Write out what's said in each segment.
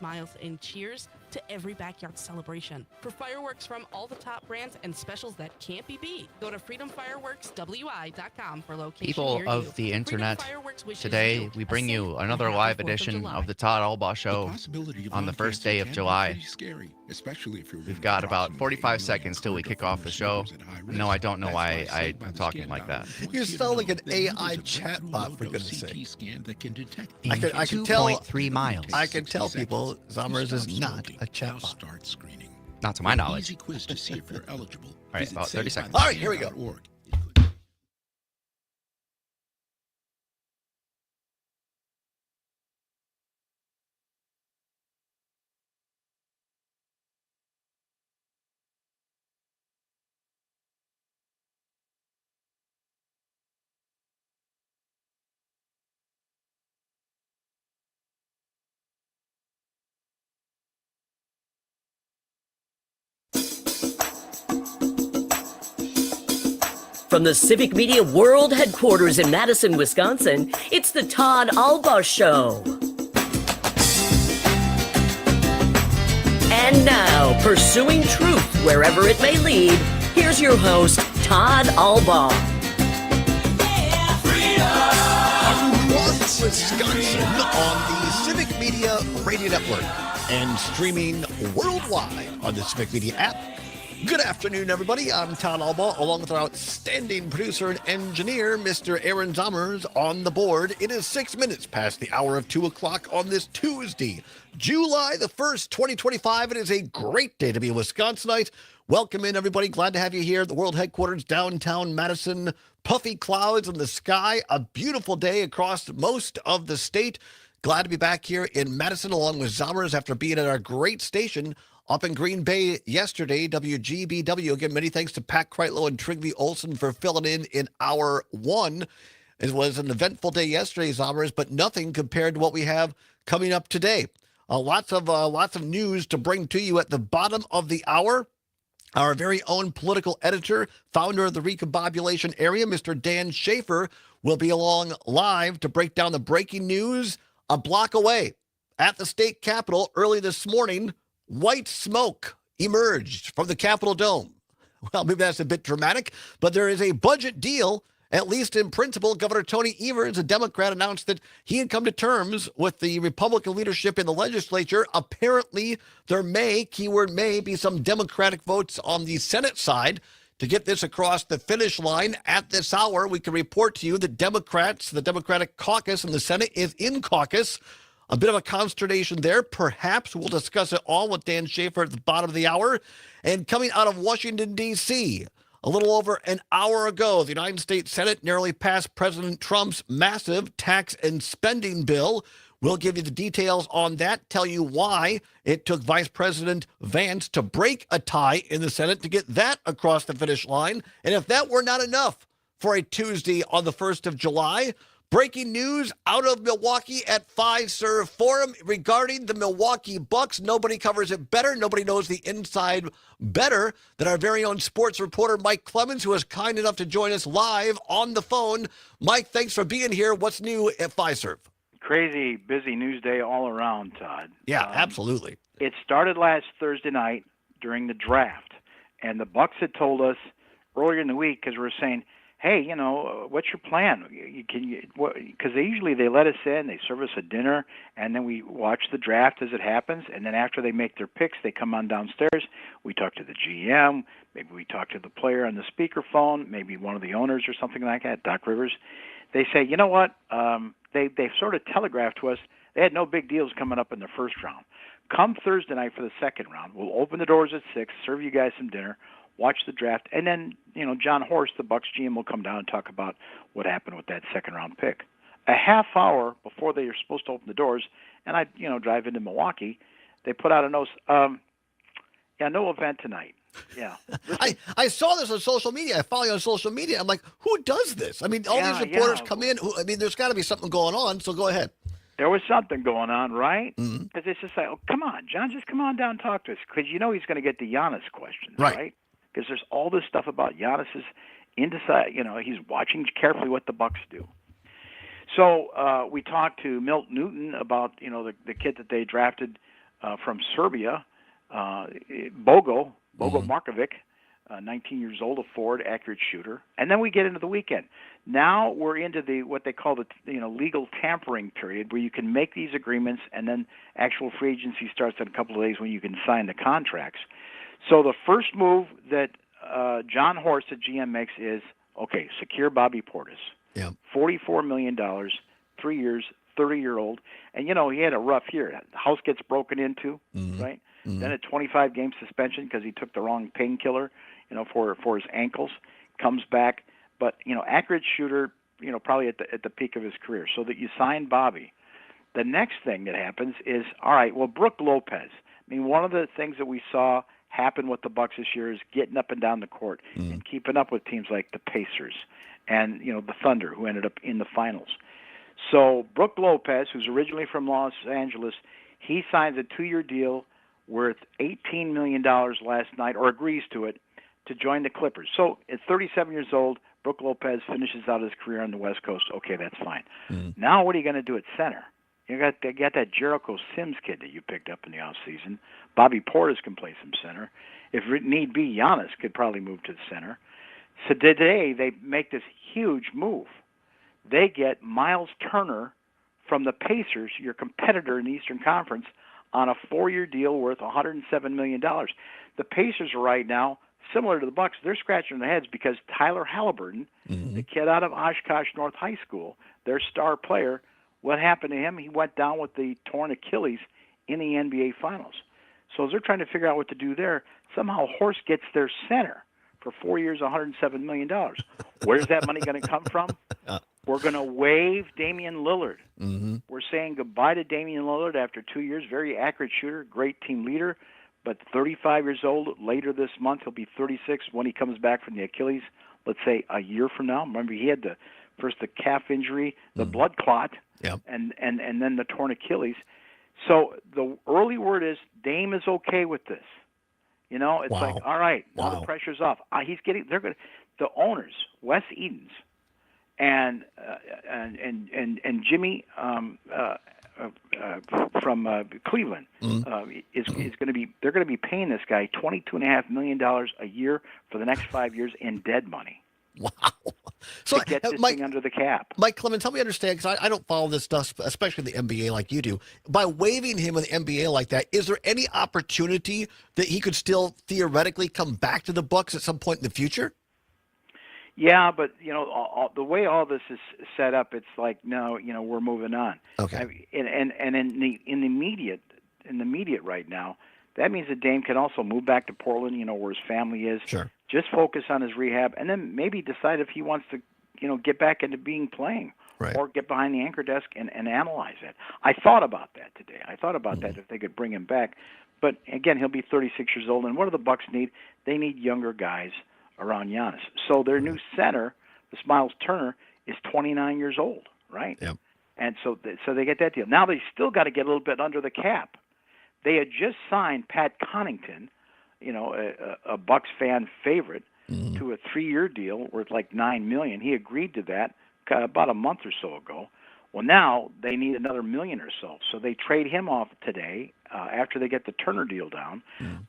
smiles and cheers to every backyard celebration. For fireworks from all the top brands and specials that can't be beat, go to freedomfireworkswi.com for location People near of you. the internet, Freedom Fireworks wishes today you we a bring safe you and another happy live 4th of edition July. of the Todd Allbaugh Show on the first day of July. We've got about 45 seconds till we kick off the show. No, I don't know why I'm talking like that. You sound like an AI chatbot, for goodness sake. I can tell 2.3 miles. I can tell people Zommers is not a chatbot. Not to my knowledge. Easy quiz to see if you're eligible. All right, about 30 seconds. All right, here we go. From the Civic Media World Headquarters in Madison, Wisconsin, it's the Todd Allbaugh Show. And now, pursuing truth wherever it may lead, here's your host, Todd Allbaugh. Across Wisconsin on the Civic Media Radio Network and streaming worldwide on the Civic Media app. Good afternoon, everybody. I'm Todd Allbaugh, along with our outstanding producer and engineer, Mr. Aaron Zommers, on the board. It is 6 minutes past the hour of 2 o'clock on this Tuesday, July the 1st, 2025. It is a great day to be a Wisconsinite. Welcome in, everybody. Glad to have you here at the world headquarters, downtown Madison. Puffy clouds in the sky. A beautiful day across most of the state. Glad to be back here in Madison, along with Zommers, after being at our great station up in Green Bay yesterday, WGBW. Again, many thanks to Pat Kreitlow and Trygve Olsen for filling in hour one. It was an eventful day yesterday, Zommers, but nothing compared to what we have coming up today. Lots of news to bring to you at the bottom of the hour. Our very own political editor, founder of the Recombobulation Area, Mr. Dan Schaefer, will be along live to break down the breaking news a block away at the state capitol early this morning. White smoke emerged from the Capitol Dome. Well, maybe that's a bit dramatic, but there is a budget deal, at least in principle. Governor Tony Evers, a Democrat, announced that he had come to terms with the Republican leadership in the legislature. Apparently, there may, keyword may, be some Democratic votes on the Senate side to get this across the finish line. At this hour, we can report to you that Democrats, the Democratic caucus in the Senate, is in caucus. A bit of a consternation there. Perhaps we'll discuss it all with Dan Schaefer at the bottom of the hour. And coming out of Washington, D.C., a little over an hour ago, the United States Senate narrowly passed President Trump's massive tax and spending bill. We'll give you the details on that, tell you why it took Vice President Vance to break a tie in the Senate to get that across the finish line. And if that were not enough for a Tuesday on the 1st of July, breaking news out of Milwaukee at Fiserv Forum regarding the Milwaukee Bucks. Nobody covers it better. Nobody knows the inside better than our very own sports reporter, Mike Clemens, who is kind enough to join us live on the phone. Mike, thanks for being here. What's new at Fiserv? Crazy, busy news day all around, Todd. Yeah, absolutely. It started last Thursday night during the draft, and the Bucks had told us earlier in the week, because we were saying, hey, you know, what's your plan? Because they let us in, they serve us a dinner, and then we watch the draft as it happens, and then after they make their picks, they come on downstairs. We talk to the GM, maybe we talk to the player on the speakerphone, maybe one of the owners or something like that, Doc Rivers. They say, you know what, they sort of telegraphed to us they had no big deals coming up in the first round. Come Thursday night for the second round, we'll open the doors at 6, serve you guys some dinner, watch the draft, and then, you know, John Horst, the Bucks GM, will come down and talk about what happened with that second-round pick. A half hour before they are supposed to open the doors, and I, drive into Milwaukee, they put out a note, no event tonight. Yeah. I saw this on social media. I follow you on social media. I'm like, who does this? I mean, all these reporters come in. There's got to be something going on, so go ahead. There was something going on, right? Because Mm-hmm. it's just like, oh, come on, John, just come on down and talk to us. Because he's going to get the Giannis questions, right? Because there's all this stuff about Giannis's indecisive. He's watching carefully what the Bucks do. So we talked to Milt Newton about the kid that they drafted from Serbia, Bogo Markovic, 19 years old, a forward, accurate shooter. And then we get into the weekend. Now we're into what they call the legal tampering period, where you can make these agreements, and then actual free agency starts in a couple of days when you can sign the contracts. So the first move that John Horst, the GM, makes is, okay, secure Bobby Portis. Yeah. $44 million, 3 years, 30-year-old. And, he had a rough year. The house gets broken into, right? Mm-hmm. Then a 25-game suspension because he took the wrong painkiller, for his ankles. Comes back. But, accurate shooter, probably at the peak of his career. So that you sign Bobby. The next thing that happens is, all right, well, Brook Lopez. I mean, one of the things that we saw happen with the Bucks this year is getting up and down the court and keeping up with teams like the Pacers and, the Thunder, who ended up in the finals. So Brook Lopez, who's originally from Los Angeles, he signs a 2-year deal worth $18 million last night, or agrees to it, to join the Clippers. So at 37 years old, Brook Lopez finishes out his career on the West Coast. Okay, that's fine. Now what are you going to do at center? You got that Jericho Sims kid that you picked up in the offseason. Bobby Portis can play some center. If need be, Giannis could probably move to the center. So today they make this huge move. They get Miles Turner from the Pacers, your competitor in the Eastern Conference, on a 4-year deal worth $107 million. The Pacers are right now, similar to the Bucks, they're scratching their heads because Tyler Halliburton, the kid out of Oshkosh North High School, their star player, what happened to him? He went down with the torn Achilles in the NBA Finals. So as they're trying to figure out what to do there, somehow Horst gets their center for 4 years, $107 million. Where's that money going to come from? We're going to waive Damian Lillard. We're saying goodbye to Damian Lillard after 2 years. Very accurate shooter, great team leader, but 35 years old. Later this month, he'll be 36 when he comes back from the Achilles, let's say a year from now. Remember, he had first the calf injury, the blood clot, and then the torn Achilles. So the early word is Dame is okay with this. It's like, all right, now the pressure's off. The owners, Wes Edens and Jimmy from Cleveland is going to be. They're going to be paying this guy $22.5 million a year for the next 5 years in dead money. Wow. So to get this thing under the cap. Mike Clemens, help me understand, because I don't follow this stuff, especially the NBA like you do. By waiving him in the NBA like that, is there any opportunity that he could still theoretically come back to the Bucks at some point in the future? Yeah, but the way all this is set up, it's like no, we're moving on. Okay. And in the immediate right now, that means that Dame can also move back to Portland, where his family is. Sure. Just focus on his rehab, and then maybe decide if he wants to, get back into playing, right, or get behind the anchor desk and analyze it. I thought about that today. I thought about that if they could bring him back. But again, he'll be 36 years old, and what do the Bucks need? They need younger guys around Giannis. So their new center, this Miles Turner, is 29 years old, right? Yep. And so they get that deal. Now they still got to get a little bit under the cap. They had just signed Pat Connaughton, a Bucks fan favorite, to a 3-year deal worth like $9 million. He agreed to that about a month or so ago. Well, now they need another $1 million or so. So they trade him off today after they get the Turner deal down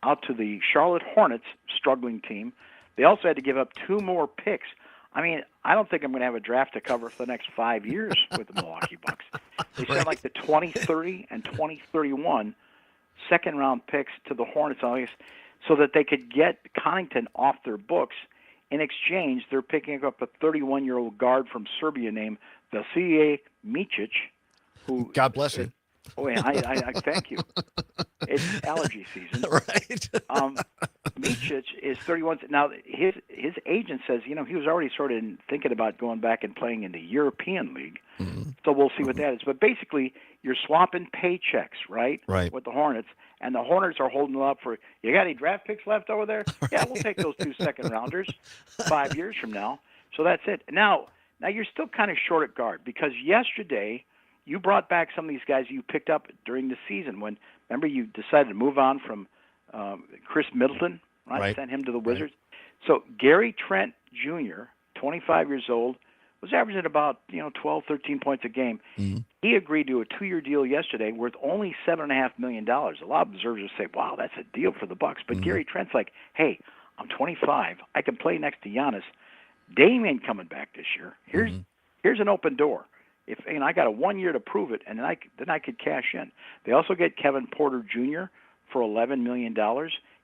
out to the Charlotte Hornets, struggling team. They also had to give up 2 more picks. I mean, I don't think I'm going to have a draft to cover for the next 5 years with the Milwaukee Bucks. They sent like the 2030 and 2031 second-round picks to the Hornets so that they could get Connaughton off their books. In exchange, they're picking up a 31-year-old guard from Serbia named Vasilije Micic, who God bless you. Oh, yeah, I thank you. It's allergy season. Right. Micic is 31. Now, his agent says, he was already sort of thinking about going back and playing in the European League. So we'll see what that is. But basically, you're swapping paychecks, right? Right. With the Hornets. And the Hornets are holding them up for, you got any draft picks left over there? Right. Yeah, we'll take those 2 second-rounders 5 years from now. So that's it. Now you're still kind of short at guard because yesterday you brought back some of these guys you picked up during the season when, remember, you decided to move on from Chris Middleton, right? Sent him to the Wizards. Right. So Gary Trent Jr., 25 years old, was averaging about 12, 13 points a game. Mm-hmm. He agreed to a 2-year deal yesterday worth only $7.5 million. A lot of observers say, "Wow, that's a deal for the Bucks." But Gary Trent's like, "Hey, I'm 25. I can play next to Giannis. Dame ain't coming back this year. Here's an open door. If I got a 1 year to prove it, and then I could cash in." They also get Kevin Porter Jr. for $11 million.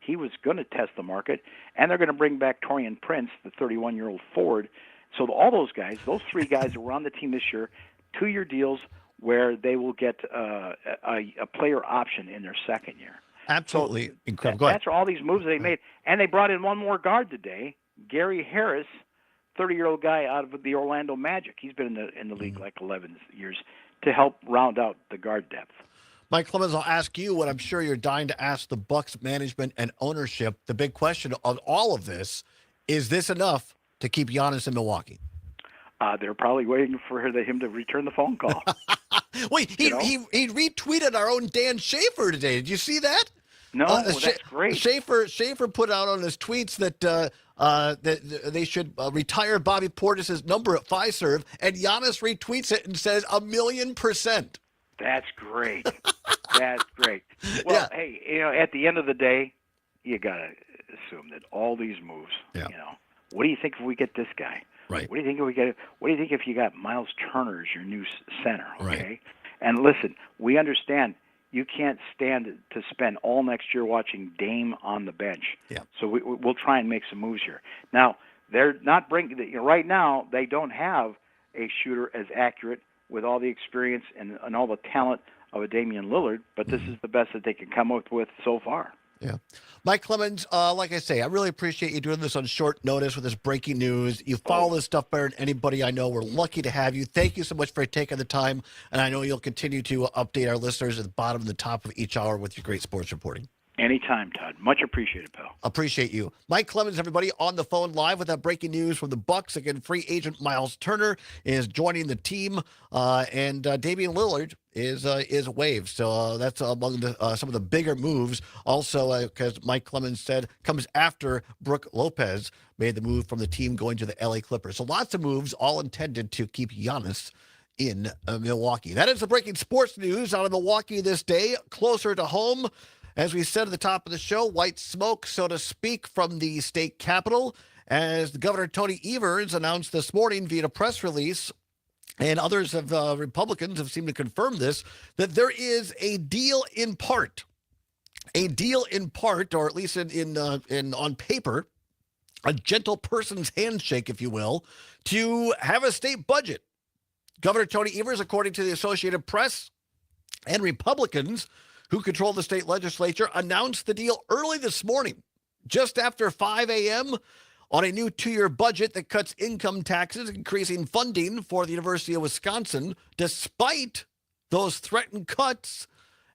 He was going to test the market, and they're going to bring back Taurean Prince, the 31-year-old forward. So all those guys, those 3 guys that were on the team this year, 2-year deals where they will get a player option in their second year. Absolutely So incredible. That's all these moves they made, and they brought in one more guard today, Gary Harris, 30-year-old guy out of the Orlando Magic. He's been in the league like 11 years to help round out the guard depth. Mike Clemens, I'll ask you what I'm sure you're dying to ask the Bucks management and ownership. The big question of all of this, is this enough to keep Giannis in Milwaukee? They're probably waiting for him to return the phone call. Wait, he retweeted our own Dan Schaefer today. Did you see that? No, that's great. Schaefer put out on his tweets that that they should retire Bobby Portis' number at Fiserv, and Giannis retweets it and says 1,000,000%. That's great. That's great. Well, hey, at the end of the day, you got to assume that all these moves, what do you think if we get this guy? Right. What do you think if we get? What do you think if you got Miles Turner as your new center? Okay. Right. And listen, we understand you can't stand to spend all next year watching Dame on the bench. Yeah. So we'll try and make some moves here. Now they're not bringing. Right now they don't have a shooter as accurate with all the experience and all the talent of a Damian Lillard, but this is the best that they can come up with so far. Yeah. Mike Clemens, like I say, I really appreciate you doing this on short notice with this breaking news. You follow this stuff better than anybody I know. We're lucky to have you. Thank you so much for taking the time, and I know you'll continue to update our listeners at the bottom and the top of each hour with your great sports reporting. Anytime, Todd. Much appreciated, pal. Appreciate you. Mike Clemens, everybody, on the phone live with that breaking news from the Bucks. Again, free agent Miles Turner is joining the team, and Damian Lillard is waived. So that's among some of the bigger moves. Also, because Mike Clemens said, comes after Brooke Lopez made the move from the team going to the LA Clippers. So lots of moves, all intended to keep Giannis in Milwaukee. That is the breaking sports news out of Milwaukee this day. Closer to home, as we said at the top of the show, white smoke, so to speak, from the state capitol, as the Governor Tony Evers announced this morning via a press release, and others of Republicans have seemed to confirm this, that there is a deal in part, or at least in on paper, a gentle person's handshake, if you will, to have a state budget. Governor Tony Evers, according to the Associated Press, and Republicans who control the state legislature, announced the deal early this morning, just after 5 a.m., on a new 2-year budget that cuts income taxes, increasing funding for the University of Wisconsin, despite those threatened cuts,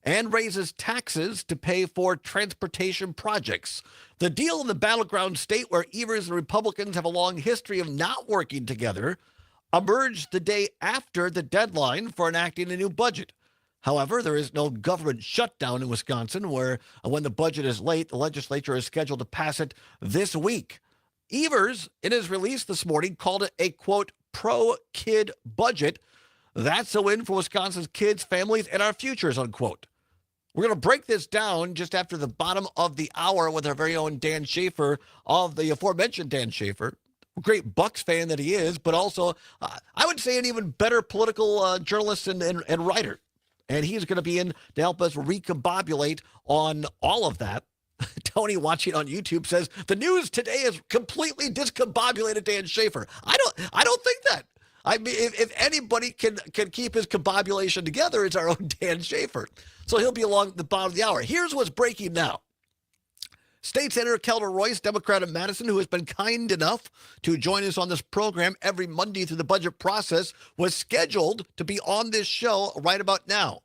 and raises taxes to pay for transportation projects. The deal in the battleground state, where Evers and Republicans have a long history of not working together, emerged the day after the deadline for enacting a new budget. However, there is no government shutdown in Wisconsin, where when the budget is late, the legislature is scheduled to pass it this week. Evers, in his release this morning, called it a, quote, pro-kid budget. That's a win for Wisconsin's kids, families, and our futures, unquote. We're going to break this down just after the bottom of the hour with our very own Dan Schaefer, of the aforementioned Dan Schaefer. Great Bucks fan that he is, but also, I would say, an even better political journalist and writer. And he's going to be in to help us recombobulate on all of that. Tony, watching on YouTube, says the news today is completely discombobulated Dan Schaefer. I don't think that. I mean, if anybody can keep his combobulation together, it's our own Dan Schaefer. So he'll be along the bottom of the hour. Here's what's breaking now. State Senator Kelda Royce, Democrat of Madison, who has been kind enough to join us on this program every Monday through the budget process, was scheduled to be on this show right about now.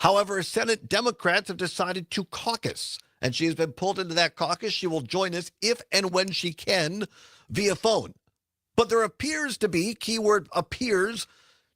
However, Senate Democrats have decided to caucus, and she has been pulled into that caucus. She will join us if and when she can via phone. But there appears to be, keyword appears,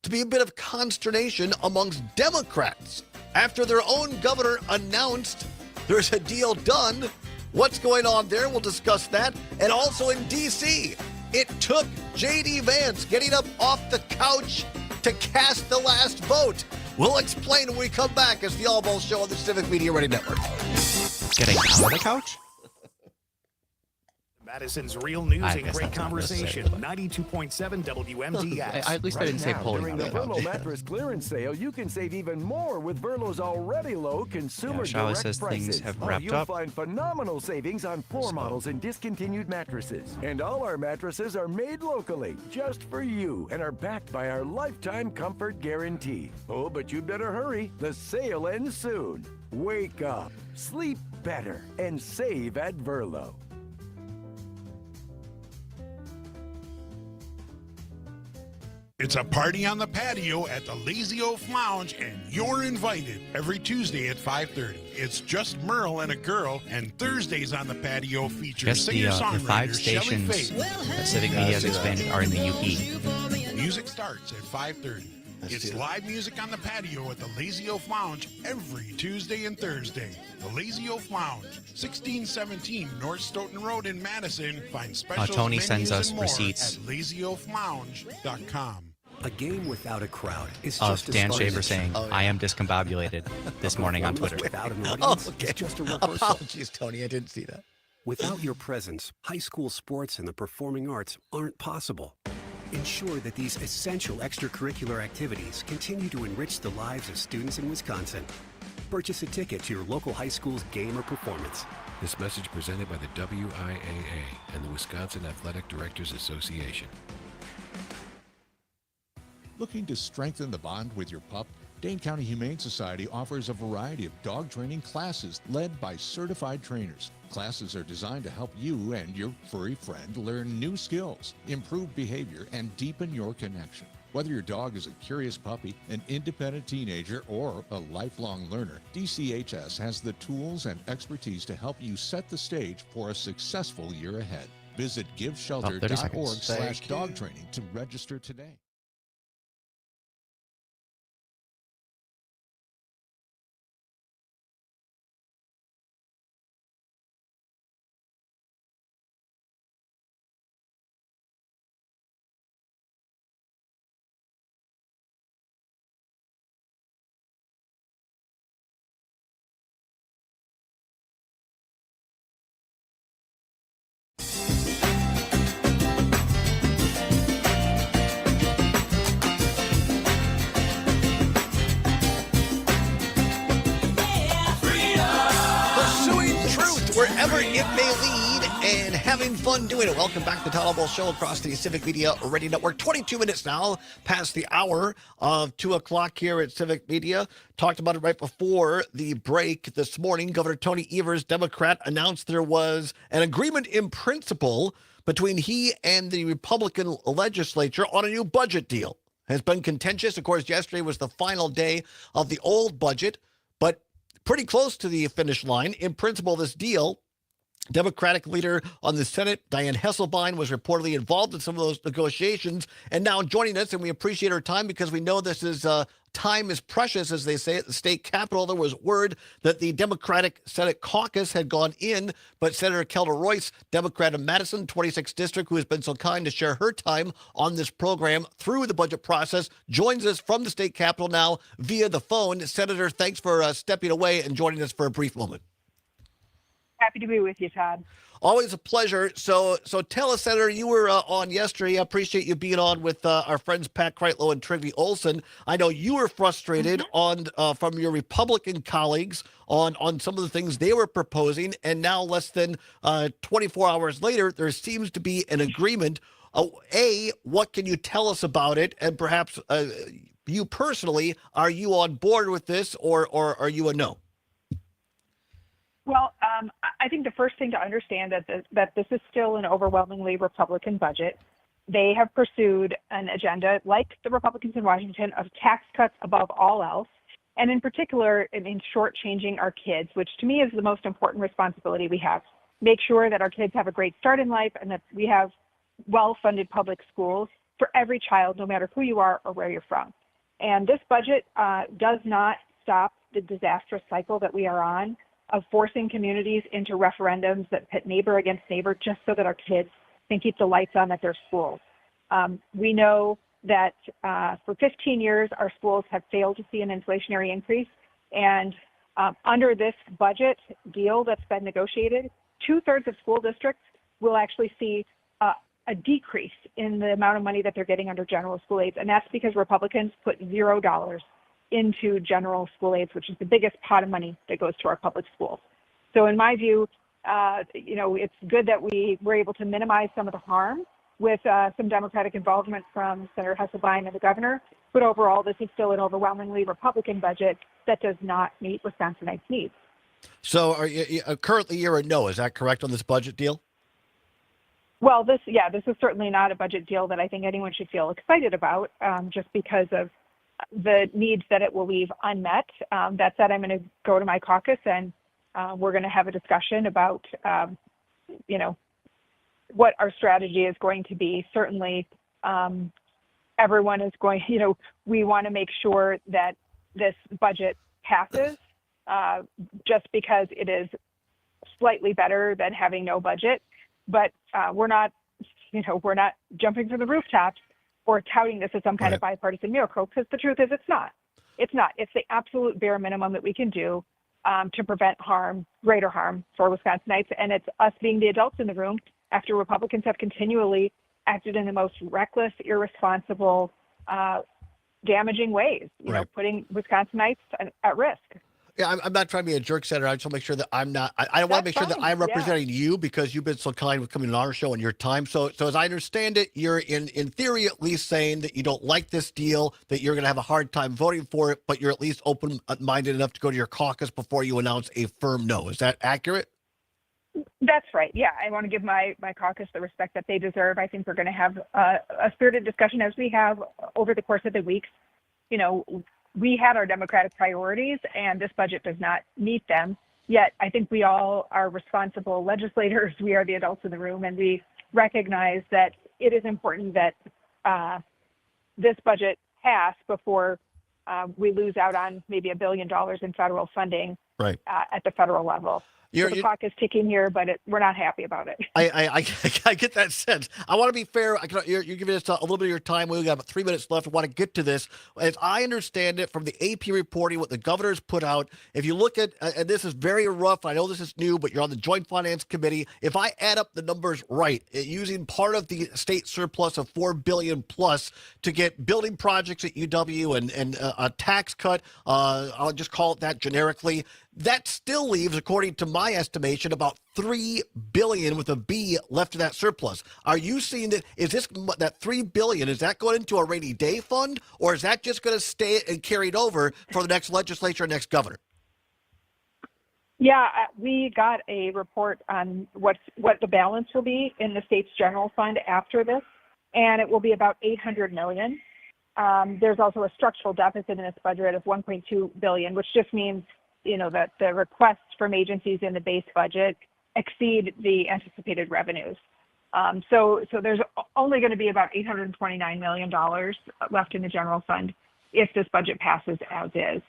to be a bit of consternation amongst Democrats after their own governor announced there's a deal done. What's going on there? We'll discuss that. And also in D.C., it took J.D. Vance getting up off the couch to cast the last vote. We'll explain when we come back as the Allbaugh Show on the Civic Media Radio Network. Getting out of the couch? Madison's real news and great conversation. 92.7 WMDX. At least I didn't say pulling during the Verlo mattress clearance sale, you can save even more with Verlo's already low consumer Charlotte direct says prices. things have wrapped You'll up. find phenomenal savings on floor models and discontinued mattresses. And all our mattresses are made locally, just for you, and are backed by our lifetime comfort guarantee. Oh, but you better hurry. The sale ends soon. Wake up, sleep better, and save at Verlo. It's a party on the patio at the Lazy Oaf Lounge, and you're invited every Tuesday at 5:30. It's just Merle and a girl, and Thursdays on the patio feature Just the 5 singer-songwriter Shelley stations Faith. that Civic Media has expanded are in the UP. Music starts at 5:30. It's live music on the patio at the Lazy Oaf Lounge every Tuesday and Thursday. The Lazy Oaf Lounge, 1617 North Stoughton Road in Madison. Find specials, Tony menus, sends us and more receipts. at lazyoaflounge.com. A game without a crowd is Of just as Dan fun Shaver as saying, I am discombobulated this morning on Twitter. without an Oh, audience. okay. It's just a rehearsal. Apologies, Tony. I didn't see that. Without your presence, high school sports and the performing arts aren't possible. Ensure that these essential extracurricular activities continue to enrich the lives of students in Wisconsin. Purchase a ticket to your local high school's game or performance. This message presented by the WIAA and the Wisconsin Athletic Directors Association. Looking to strengthen the bond with your pup? Dane County Humane Society offers a variety of dog training classes led by certified trainers. Classes are designed to help you and your furry friend learn new skills, improve behavior, and deepen your connection. Whether your dog is a curious puppy, an independent teenager, or a lifelong learner, DCHS has the tools and expertise to help you set the stage for a successful year ahead. Visit giveshelter.org/dog training to register today. Wherever it may lead, and having fun doing it. Welcome back to the Todd Allbaugh Show across the Civic Media Radio Network. 22 minutes now past the hour of 2 o'clock here at Civic Media. Talked about it right before the break this morning. Governor Tony Evers, Democrat, announced there was an agreement in principle between he and the Republican legislature on a new budget deal. Has been contentious. Of course, yesterday was the final day of the old budget, but pretty close to the finish line. In principle, this deal, Democratic leader on the Senate, Dianne Hesselbein, was reportedly involved in some of those negotiations and now joining us, and we appreciate her time because we know this is time is precious, as they say at the state capitol. There was word that the Democratic Senate caucus had gone in, but Senator Kelda Royce, Democrat of Madison, 26th District, who has been so kind to share her time on this program through the budget process, joins us from the state capitol now via the phone. Senator, thanks for stepping away and joining us for a brief moment. Happy to be with you, Todd. Always a pleasure. So tell us, Senator, you were on yesterday. I appreciate you being on with our friends Pat Kreitlow and Trygve Olsen. I know you were frustrated on from your Republican colleagues on some of the things they were proposing, and now less than 24 hours later, there seems to be an agreement. What can you tell us about it? And perhaps you personally, are you on board with this, or are you a no? Well, I think the first thing to understand that this is still an overwhelmingly Republican budget. They have pursued an agenda, like the Republicans in Washington, of tax cuts above all else, and in particular, in shortchanging our kids, which to me is the most important responsibility we have. Make sure that our kids have a great start in life and that we have well-funded public schools for every child, no matter who you are or where you're from. And this budget does not stop the disastrous cycle that we are on of forcing communities into referendums that pit neighbor against neighbor just so that our kids can keep the lights on at their schools. We know that for 15 years, our schools have failed to see an inflationary increase. And under this budget deal that's been negotiated, 2/3 of school districts will actually see a decrease in the amount of money that they're getting under general school aids. And that's because Republicans put $0 into general school aids, which is the biggest pot of money that goes to our public schools. So in my view, it's good that we were able to minimize some of the harm with some Democratic involvement from Senator Hasselbein and the governor. But overall, this is still an overwhelmingly Republican budget that does not meet Wisconsinites' needs. So currently you're a no, is that correct on this budget deal? Well, this is certainly not a budget deal that I think anyone should feel excited about, just because of the needs that it will leave unmet. That said, I'm going to go to my caucus and we're going to have a discussion about, what our strategy is going to be. Certainly, everyone is going, we want to make sure that this budget passes, just because it is slightly better than having no budget. But we're not jumping from the rooftops or touting this as some kind of bipartisan miracle, because the truth is it's not. It's not. It's the absolute bare minimum that we can do to prevent greater harm for Wisconsinites. And it's us being the adults in the room after Republicans have continually acted in the most reckless, irresponsible, damaging ways, putting Wisconsinites at risk. Yeah, I'm not trying to be a jerk, Senator. I just want to make sure that I'm not. I want to make sure that I'm representing you, because you've been so kind with coming on our show and your time. So as I understand it, you're in theory at least saying that you don't like this deal, that you're going to have a hard time voting for it, but you're at least open-minded enough to go to your caucus before you announce a firm no. Is that accurate? That's right. Yeah, I want to give my caucus the respect that they deserve. I think we're going to have a spirited discussion as we have over the course of the weeks. We had our Democratic priorities, and this budget does not meet them. Yet, I think we all are responsible legislators. We are the adults in the room, and we recognize that it is important that this budget pass before we lose out on maybe $1 billion in federal funding at the federal level. So the clock is ticking here, but we're not happy about it. I get that sense. I want to be fair. You're giving us a little bit of your time. We've got about 3 minutes left. I want to get to this. As I understand it from the AP reporting, what the governor's put out, if you look at, and this is very rough, I know this is new, but you're on the Joint Finance Committee. If I add up the numbers right, using part of the state surplus of $4 billion plus to get building projects at UW and a tax cut, I'll just call it that generically, that still leaves, according to my estimation, about $3 billion with a B left of that surplus. Are you seeing that? Is this that $3 billion? Is that going into a rainy day fund, or is that just going to stay and carried over for the next legislature, next governor? Yeah, we got a report on what the balance will be in the state's general fund after this, and it will be about $800 million. There's also a structural deficit in this budget of $1.2 billion, which just means that the requests from agencies in the base budget exceed the anticipated revenues. So there's only going to be about $829 million left in the general fund if this budget passes as is.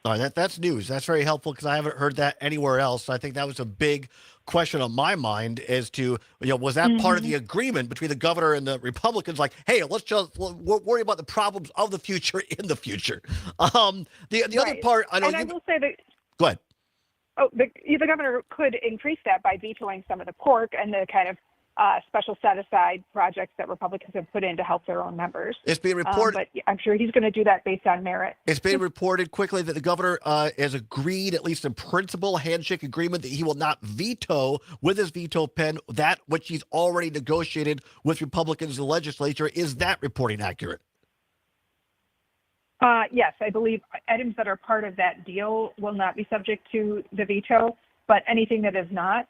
All right, that's news. That's very helpful, because I haven't heard that anywhere else. I think that was a big question on my mind as to, was that part of the agreement between the governor and the Republicans? Like, hey, let's just worry about the problems of the future in the future. The other part, I know. And I will say that. Go ahead. Oh, the governor could increase that by vetoing some of the pork and the kind of special set-aside projects that Republicans have put in to help their own members. It's being reported. But I'm sure he's going to do that based on merit. It's being reported quickly that the governor has agreed, at least in principle, handshake agreement, that he will not veto with his veto pen that which he's already negotiated with Republicans in the legislature. Is that reporting accurate? Yes, I believe items that are part of that deal will not be subject to the veto, but anything that is not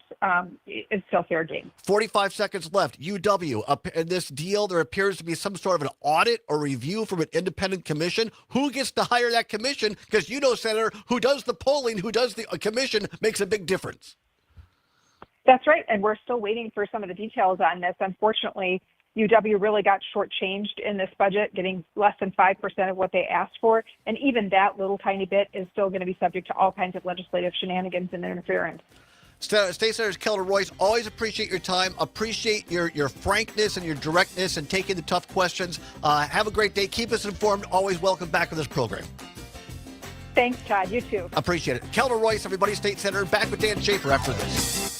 is still fair game. 45 seconds left. UW, in this deal, there appears to be some sort of an audit or review from an independent commission. Who gets to hire that commission? Because Senator, who does the polling, who does the commission makes a big difference. That's right, and we're still waiting for some of the details on this. Unfortunately, UW really got shortchanged in this budget, getting less than 5% of what they asked for. And even that little tiny bit is still going to be subject to all kinds of legislative shenanigans and interference. State Senator Kelly Royce, always appreciate your time. Appreciate your frankness and your directness and taking the tough questions. Have a great day. Keep us informed. Always welcome back to this program. Thanks, Todd. You too. Appreciate it. Kelly Royce, everybody, State Senator, back with Dan Schaefer after this.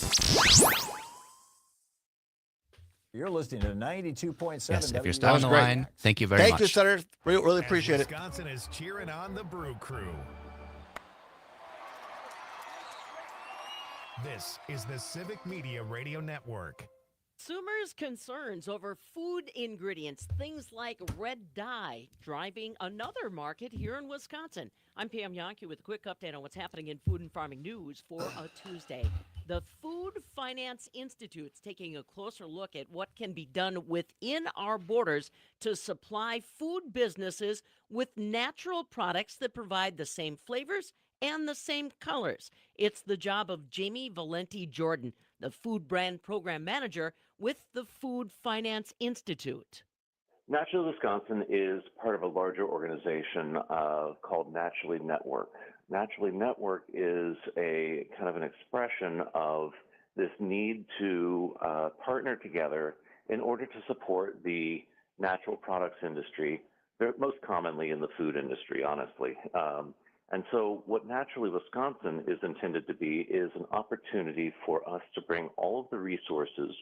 You're listening to 92.7. Yes, if you're still on the line, thank you very much. Thank you, Senator. Really appreciate it. Wisconsin is cheering on the Brew Crew. This is the Civic Media Radio Network. Consumers' concerns over food ingredients, things like red dye, driving another market here in Wisconsin. I'm Pam Yonke with a quick update on what's happening in food and farming news for a Tuesday. The Food Finance Institute's taking a closer look at what can be done within our borders to supply food businesses with natural products that provide the same flavors and the same colors. It's the job of Jamie Valenti Jordan, the Food Brand Program Manager with the Food Finance Institute. Naturally Wisconsin is part of a larger organization called Naturally Network. Naturally Network is a kind of an expression of this need to partner together in order to support the natural products industry, most commonly in the food industry, honestly. And so what Naturally Wisconsin is intended to be is an opportunity for us to bring all of the resources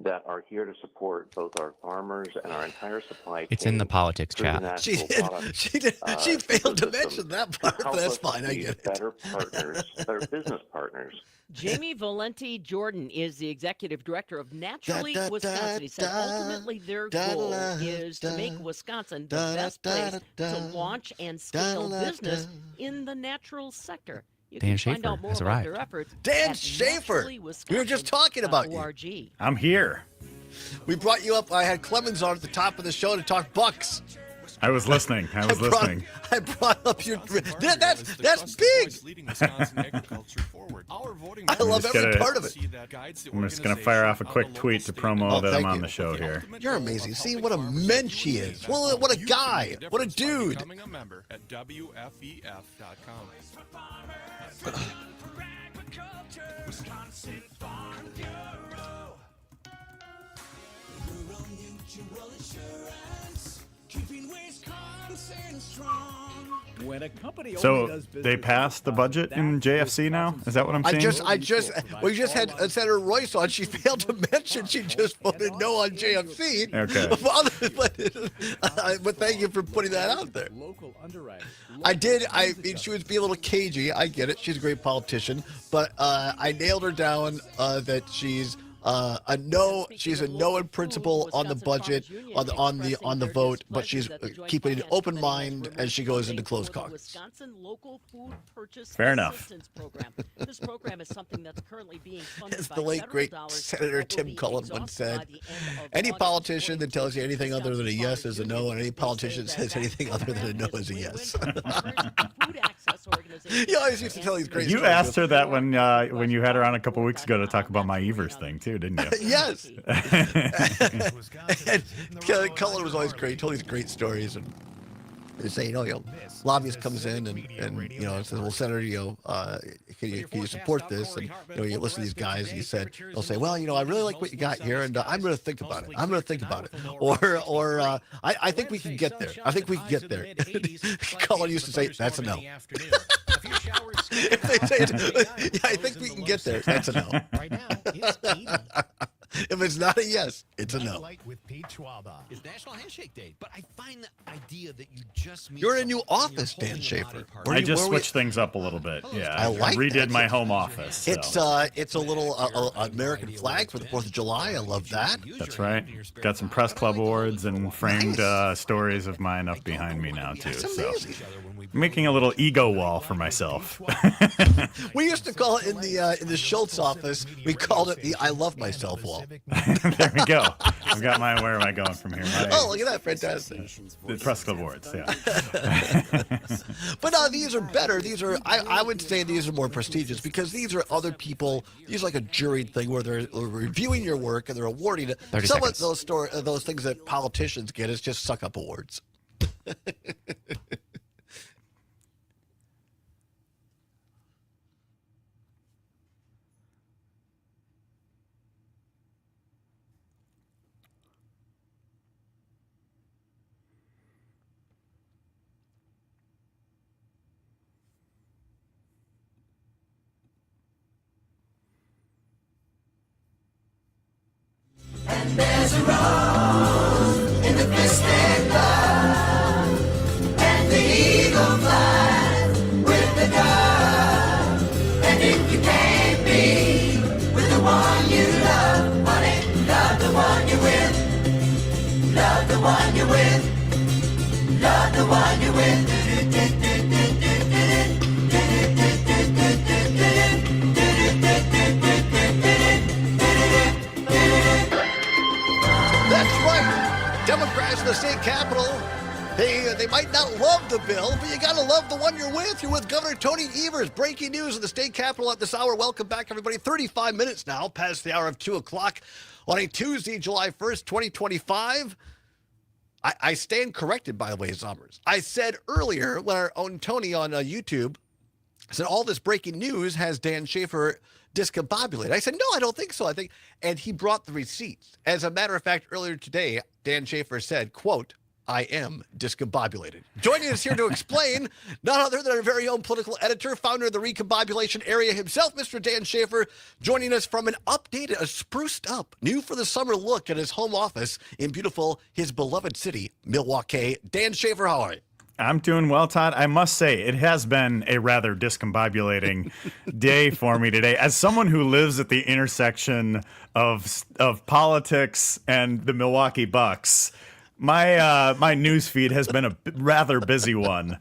that are here to support both our farmers and our entire supply chain. It's in the politics chat. She failed to mention that part, but that's fine. I get it. Better partners, better business partners. Jamie Valenti Jordan is the executive director of Naturally Wisconsin. He said ultimately their goal is to make Wisconsin the best place to launch and scale business in the natural sector. You Dan can Schaefer find out more has about arrived. their efforts Dan at Schaefer. We were just talking about you. naturallywisconsin.org. I'm here. We brought you up. I had Clemens on at the top of the show to talk Bucks. I was listening. I brought up your. That's big. I love every part of it. I'm just going to fire off a quick tweet to promo that I'm on the show here. You're amazing. See what a mensch he is. Well, what a guy. What a dude. Becoming a member at WFEF.com. When a company So they passed the budget in JFC now? Is that what I'm saying? We just had Senator Royce on. She failed to mention she just voted no on JFC. Okay. But thank you for putting that out there. I mean, she was being a little cagey. I get it. She's a great politician. But I nailed her down that she's a no. She's a no in principle on the budget, on the vote, but she's keeping an open mind as she goes into closed caucus. Fair enough. This program is something that's currently being funded As by the late federal great dollars Senator that will Tim be Cullen once exhausted by said, the end of "Any August, politician that tells you according anything to other than a yes Wisconsin is a no, and any politician that says anything other than a no is a yes." You always used to tell these great You stories. asked her that when you had her on a couple weeks ago to talk about my Evers thing too, didn't you? Yes. And Cullen was always great. He told these great stories, and they say, lobbyist comes in and says, "Well, Senator, can you support this?" And you listen to these guys, and they'll say, "Well, I really like what you got here, and I'm going to think about it. I'm going to think about it." Or I think we can get there. I think we can get there. Cullen used to say, "That's a no." If they say, "Yeah, I think we can get there," that's a no. Right now, it's 80. If it's not a yes, it's a no. It's National Handshake Day, but I find the idea that you just meet You're in a new someone and office, you're Dan holding a Schaefer. body part. I just switched things up a little bit. Yeah, I like redid that. my home office. So. It's a little American flag for the 4th of July. I love that. That's right. Got some press club awards and framed stories of mine up behind me now too. So making a little ego wall for myself. We used to call it in the Schultz office. We called it the "I love myself" wall. There we go. I've got mine. Where am I going from here? Look at that! Fantastic. The press club awards. Yeah. But no, these are better. These are I would say these are more prestigious because these are other people. These are like a juried thing where they're reviewing your work and they're awarding it. Some of those things that politicians get is just suck up awards. rose in the fisted glove, and the eagle flies with the dove. And if you can't be with the one you love, honey, love the one you're with. Love the one you're with. Love the one you're with. That's right. Democrats in the state capitol, they might not love the bill, but you got to love the one you're with. You're with Governor Tony Evers. Breaking news in the state capitol at this hour. Welcome back, everybody. 35 minutes now past the hour of 2 o'clock on a Tuesday, July 1st, 2025. I stand corrected, by the way, Zombers. I said earlier when our own Tony on YouTube said all this breaking news has Dan Schaefer discombobulated. I said, no, I don't think so. And he brought the receipts. As a matter of fact, earlier today, Dan Schaefer said, quote, I am discombobulated. Joining us here to explain, none other than our very own political editor, founder of the Recombobulation Area himself, Mr. Dan Schaefer, joining us from an updated, a spruced up, new for the summer look at his home office in beautiful, his beloved city, Milwaukee. Dan Schaefer, how are you? I'm doing well, Todd. I must say, it has been a rather discombobulating day for me today. As someone who lives at the intersection of politics and the Milwaukee Bucks, my news feed has been a rather busy one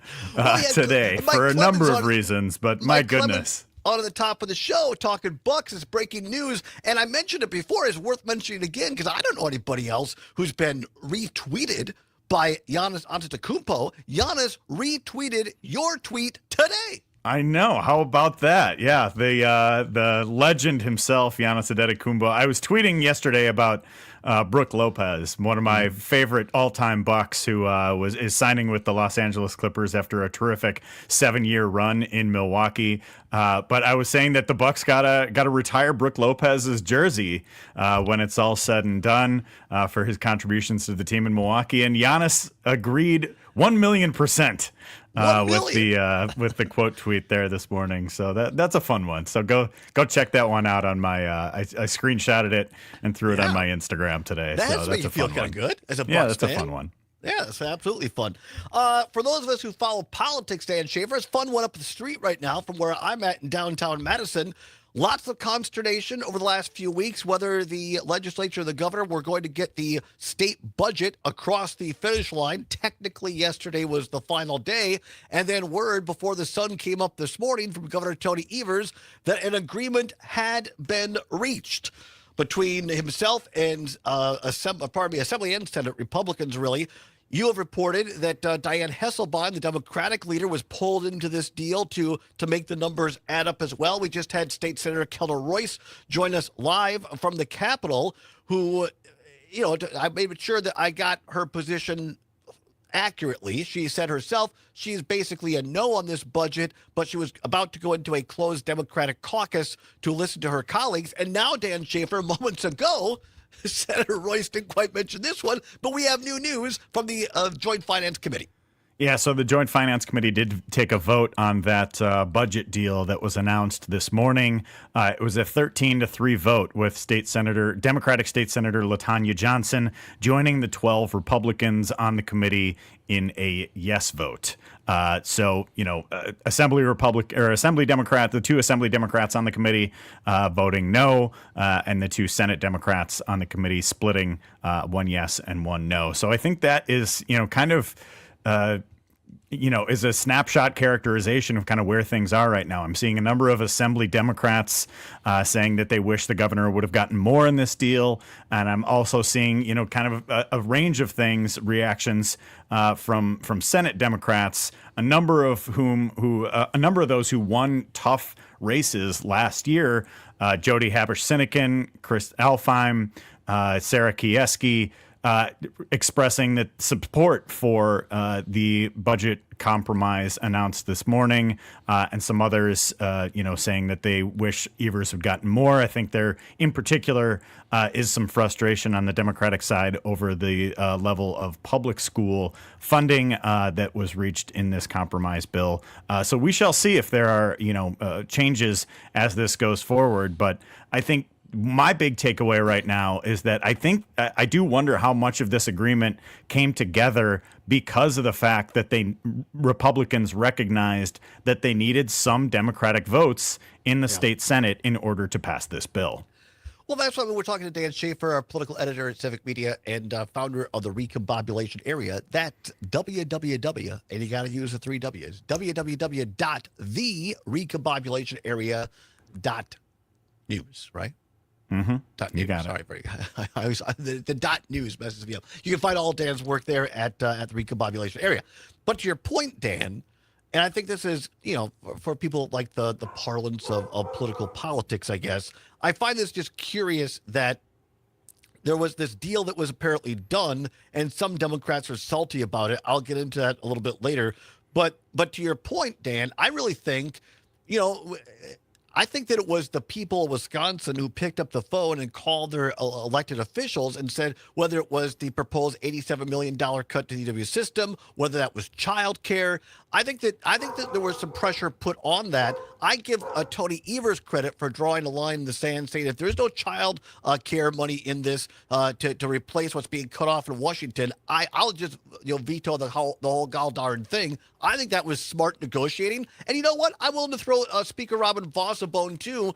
today for a number of reasons, but my goodness. On the top of the show, talking Bucks, is breaking news, and I mentioned it before. It's worth mentioning again because I don't know anybody else who's been retweeted by Giannis Antetokounmpo. Giannis retweeted your tweet today. I know. How about that? Yeah, the legend himself, Giannis Antetokounmpo. I was tweeting yesterday about Brook Lopez, one of my favorite all-time Bucks, who is signing with the Los Angeles Clippers after a terrific 7-year run in Milwaukee. But I was saying that the Bucks gotta retire Brook Lopez's jersey when it's all said and done for his contributions to the team in Milwaukee. And Giannis agreed 1,000,000%. With the quote tweet there this morning, so that's a fun one. So go check that one out on my. I screenshotted it and threw it on my Instagram today. That's a feel fun kind one. of good as a Bucks that's fan. a fun one. Yeah, it's absolutely fun. For those of us who follow politics, Dan Schaefer, it's fun one up the street right now from where I'm at in downtown Madison. Lots of consternation over the last few weeks whether the legislature or the governor were going to get the state budget across the finish line. Technically, yesterday was the final day. And then word before the sun came up this morning from Governor Tony Evers that an agreement had been reached between himself and Assembly and Senate Republicans, really. You have reported that Dianne Hasselbein, the Democratic leader, was pulled into this deal to make the numbers add up as well. We just had State Senator Keller Royce join us live from the Capitol, who, I made sure that I got her position accurately. She said herself she's basically a no on this budget, but she was about to go into a closed Democratic caucus to listen to her colleagues. And now, Dan Schaefer, moments ago, Senator Royce didn't quite mention this one, but we have new news from the Joint Finance Committee. Yeah, so the Joint Finance Committee did take a vote on that budget deal that was announced this morning. It was a 13-3 vote with Democratic State Senator LaTanya Johnson joining the 12 Republicans on the committee in a yes vote. Assembly Democrat, the two Assembly Democrats on the committee voting no, and the two Senate Democrats on the committee splitting one yes and one no. So I think that is, is a snapshot characterization of kind of where things are right now. I'm seeing a number of Assembly Democrats saying that they wish the governor would have gotten more in this deal. And I'm also seeing, kind of a range of reactions from Senate Democrats, a number of those who won tough races last year, Jody Habush-Sinekin, Chris Alfheim, Sarah Kieski, expressing that support for the budget compromise announced this morning, and some others, saying that they wish Evers had gotten more. I think there, in particular, is some frustration on the Democratic side over the level of public school funding that was reached in this compromise bill. So we shall see if there are, changes as this goes forward. But I think my big takeaway right now is that I do wonder how much of this agreement came together because of the fact that Republicans recognized that they needed some Democratic votes in the state Senate in order to pass this bill. Well, that's why we're talking to Dan Schaefer, our political editor at Civic Media and founder of the Recombobulation Area. That's www, and you got to use the 3 W's, www.therecombobulationarea.news, right? Mm-hmm. You got it. Sorry, the dot news messes me up. You can find all Dan's work there at the Recombobulation Area. But to your point, Dan, and I think this is, for people like the parlance of political politics, I guess, I find this just curious that there was this deal that was apparently done, and some Democrats are salty about it. I'll get into that a little bit later. But to your point, Dan, I really think, I think that it was the people of Wisconsin who picked up the phone and called their elected officials and said whether it was the proposed $87 million cut to the EW system, whether that was child care. I think that there was some pressure put on that. I give Tony Evers credit for drawing a line in the sand, saying if there's no child care money in this to replace what's being cut off in Washington, I'll just veto the whole gall darn thing. I think that was smart negotiating. And you know what? I'm willing to throw Speaker Robin Vos a bone too,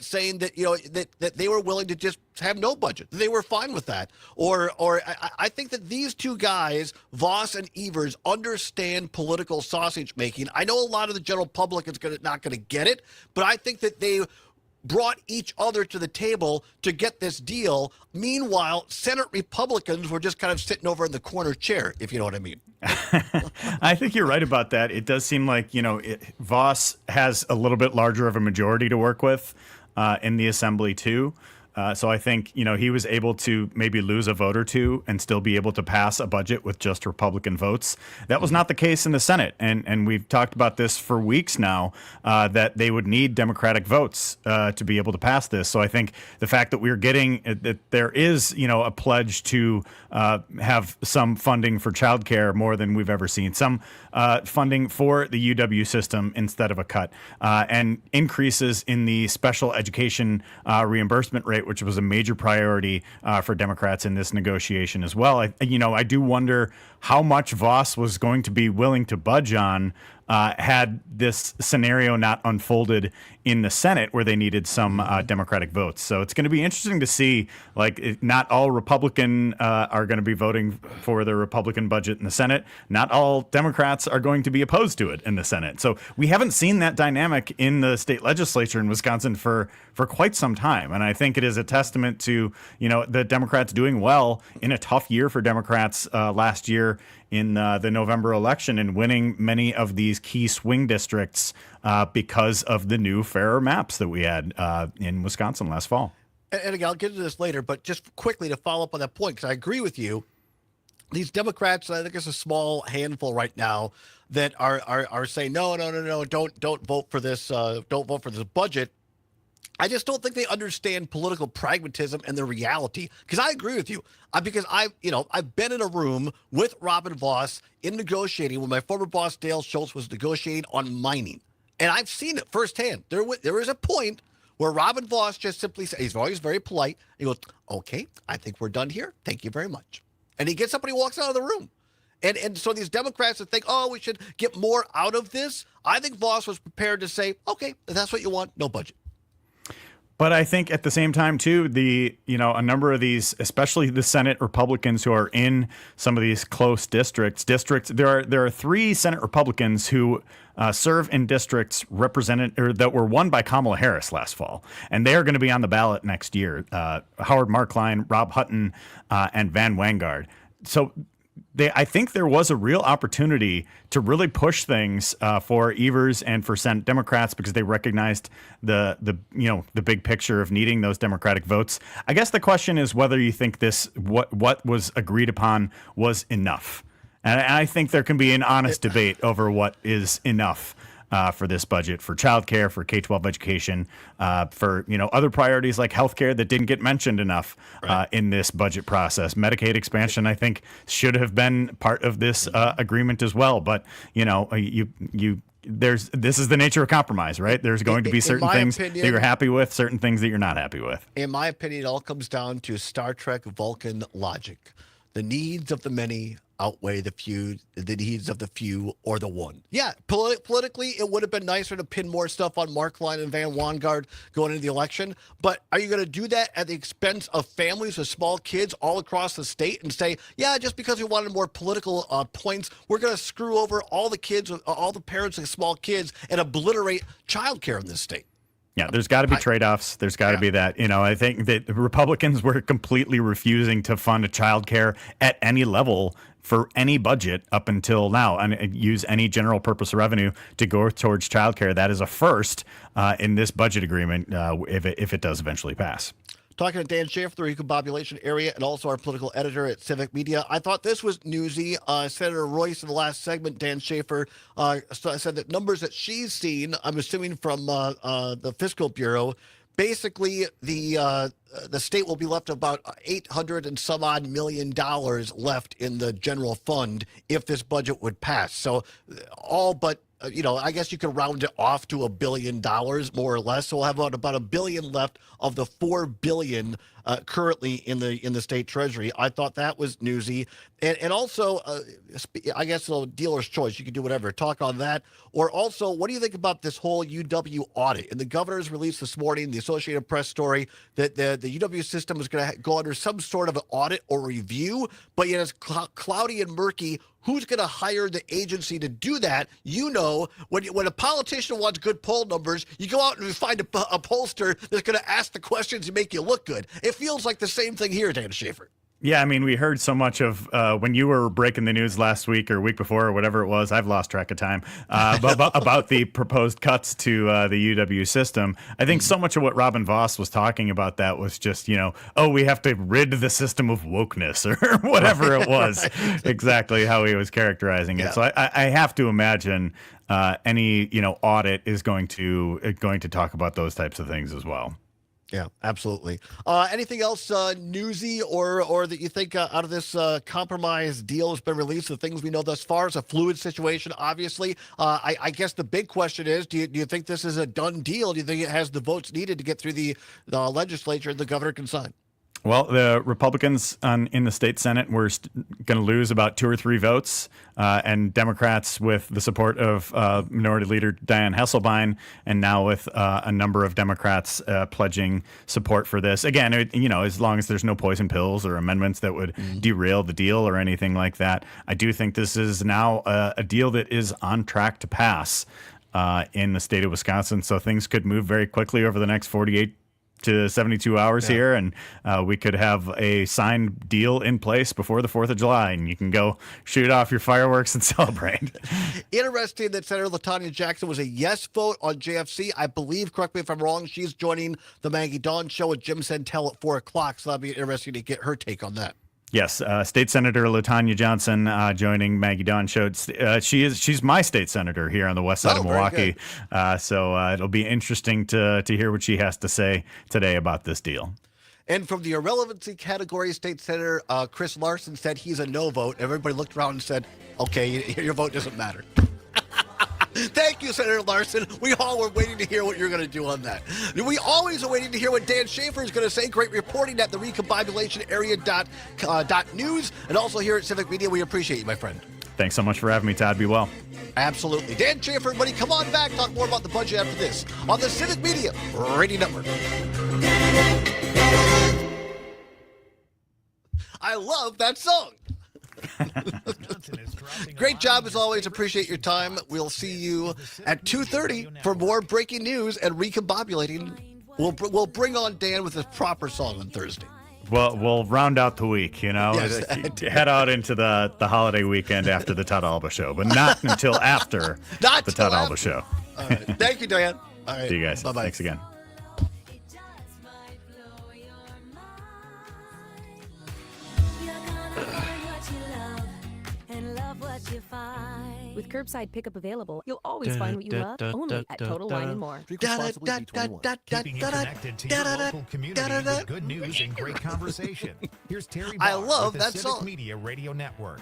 saying that that they were willing to just have no budget. They were fine with that. Or I think that these two guys, Vos and Evers, understand political sausage making. I know a lot of the general public is not going to get it, but I think that they brought each other to the table to get this deal. Meanwhile, Senate Republicans were just kind of sitting over in the corner chair, if you know what I mean. I think you're right about that. It does seem like, Vos has a little bit larger of a majority to work with in the assembly too. So I think, he was able to maybe lose a vote or two and still be able to pass a budget with just Republican votes. That was not the case in the Senate. And we've talked about this for weeks now, that they would need Democratic votes to be able to pass this. So I think the fact that we're getting that there is, a pledge to have some funding for childcare more than we've ever seen, some funding for the UW system instead of a cut, and increases in the special education reimbursement rate, which was a major priority for Democrats in this negotiation as well. I do wonder how much Vos was going to be willing to budge on had this scenario not unfolded in the Senate where they needed some Democratic votes. So it's going to be interesting to see, not all Republican are going to be voting for the Republican budget in the Senate. Not all Democrats are going to be opposed to it in the Senate. So we haven't seen that dynamic in the state legislature in Wisconsin for quite some time. And I think it is a testament to, the Democrats doing well in a tough year for Democrats last year in the November election and winning many of these key swing districts because of the new fairer maps that we had in Wisconsin last fall. And again, I'll get into this later, but just quickly to follow up on that point, because I agree with you. These Democrats, I think it's a small handful right now that are saying, no, don't vote for this, don't vote for this budget. I just don't think they understand political pragmatism and the reality. Because I agree with you. Because I've been in a room with Robin Vos in negotiating when my former boss Dale Schultz was negotiating on mining, and I've seen it firsthand. There is a point where Robin Vos just simply says, he's always very polite. He goes, "Okay, I think we're done here. Thank you very much," and he gets up and he walks out of the room. And so these Democrats that think, oh, we should get more out of this. I think Vos was prepared to say, okay, if that's what you want, no budget. But I think at the same time, too, a number of these, especially the Senate Republicans who are in some of these close districts, there are 3 Senate Republicans who serve in districts that were won by Kamala Harris last fall. And they are going to be on the ballot next year. Howard Markline, Rob Hutton, and Van Wangard. So I think there was a real opportunity to really push things for Evers and for Senate Democrats because they recognized the big picture of needing those Democratic votes. I guess the question is whether you think what was agreed upon was enough. And I think there can be an honest debate over what is enough for this budget, for childcare, for K-12 education, for other priorities like healthcare that didn't get mentioned enough in this budget process. Medicaid expansion, I think, should have been part of this agreement as well. But you this is the nature of compromise, right? There's going to be certain things that you're happy with, certain things that you're not happy with. In my opinion, it all comes down to Star Trek Vulcan logic. The needs of the many outweigh the needs of the few or the one. Yeah, politically, it would have been nicer to pin more stuff on Mark Line and Van Wangard going into the election. But are you going to do that at the expense of families with small kids all across the state and say, yeah, just because we wanted more political points, we're going to screw over all the kids, all the parents with small kids and obliterate childcare in this state? Yeah, there's got to be trade-offs. There's got to be that. I think that the Republicans were completely refusing to fund child care at any level for any budget up until now, and use any general purpose revenue to go towards child care. That is a first in this budget agreement if it does eventually pass. Talking to Dan Schaefer, the recombobulation area, and also our political editor at Civic Media. I thought this was newsy. Senator Royce, in the last segment, Dan Schaefer, said that numbers that she's seen, I'm assuming from the Fiscal Bureau, basically the state will be left about $800 and some odd million left in the general fund if this budget would pass. So all but I guess you could round it off to $1 billion, more or less. So we'll have about $1 billion left of the $4 billion currently in the state treasury. I thought that was newsy, and also I guess a dealer's choice. You can do whatever. Talk on that, or also, what do you think about this whole UW audit? And the governor's released this morning, the Associated Press story, that the UW system is going to go under some sort of an audit or review, but yet it's cloudy and murky. Who's going to hire the agency to do that? When a politician wants good poll numbers, you go out and you find a pollster that's going to ask the questions and make you look good. It feels like the same thing here, Dan Schaefer. Yeah, I mean, we heard so much of when you were breaking the news last week or week before or whatever it was. I've lost track of time about the proposed cuts to the UW system. I think so much of what Robin Voss was talking about that was just, we have to rid the system of wokeness or whatever it was. Exactly how he was characterizing it. So I have to imagine any audit is going to talk about those types of things as well. Yeah, absolutely. Anything else newsy or that you think out of this compromise deal has been released? The things we know thus far is a fluid situation, obviously. I guess the big question is, do you think this is a done deal? Do you think it has the votes needed to get through the legislature and the governor can sign? Well, the Republicans in the state Senate were going to lose about 2 or 3 votes, and Democrats, with the support of Minority Leader Dianne Hasselbein, and now with a number of Democrats pledging support for this. Again, as long as there's no poison pills or amendments that would derail the deal or anything like that, I do think this is now a deal that is on track to pass in the state of Wisconsin. So things could move very quickly over the next 48 to 72 hours here, and we could have a signed deal in place before the 4th of July, and you can go shoot off your fireworks and celebrate. Interesting that Senator LaTanya Jackson was a yes vote on JFC. I believe, correct me if I'm wrong, she's joining the Maggie Dawn show with Jim Santel at 4 o'clock, so that'll be interesting to get her take on that. Yes, State Senator LaTanya Johnson joining Maggie Dawn show. She's my state senator here on the west side of Milwaukee. So it'll be interesting to hear what she has to say today about this deal. And from the irrelevancy category, State Senator Chris Larson said he's a no vote. Everybody looked around and said, okay, your vote doesn't matter. Thank you, Senator Larson. We all were waiting to hear what you're going to do on that. We always are waiting to hear what Dan Schaefer is going to say. Great reporting at the recombobulation area.news and also here at Civic Media. We appreciate you, my friend. Thanks so much for having me, Todd. Be well. Absolutely. Dan Schaefer, everybody, come on back. Talk more about the budget after this on the Civic Media Radio Network. I love that song. Great job as always. Appreciate your time. We'll see you at 2:30 for more breaking news and recombobulating. We'll bring on Dan with his proper song on Thursday. Well, we'll round out the week, yes. Head out into the holiday weekend after the Todd Allbaugh show, but not until after the Todd Allbaugh show. All right. Thank you, Diane. All right. See you guys. Bye-bye. Thanks again. With curbside pickup available, you'll always find what you love only at Total Wine & More. Keeping you connected to your local community with good news and great conversation. Here's Terry Barr with the Civic Media Radio Network.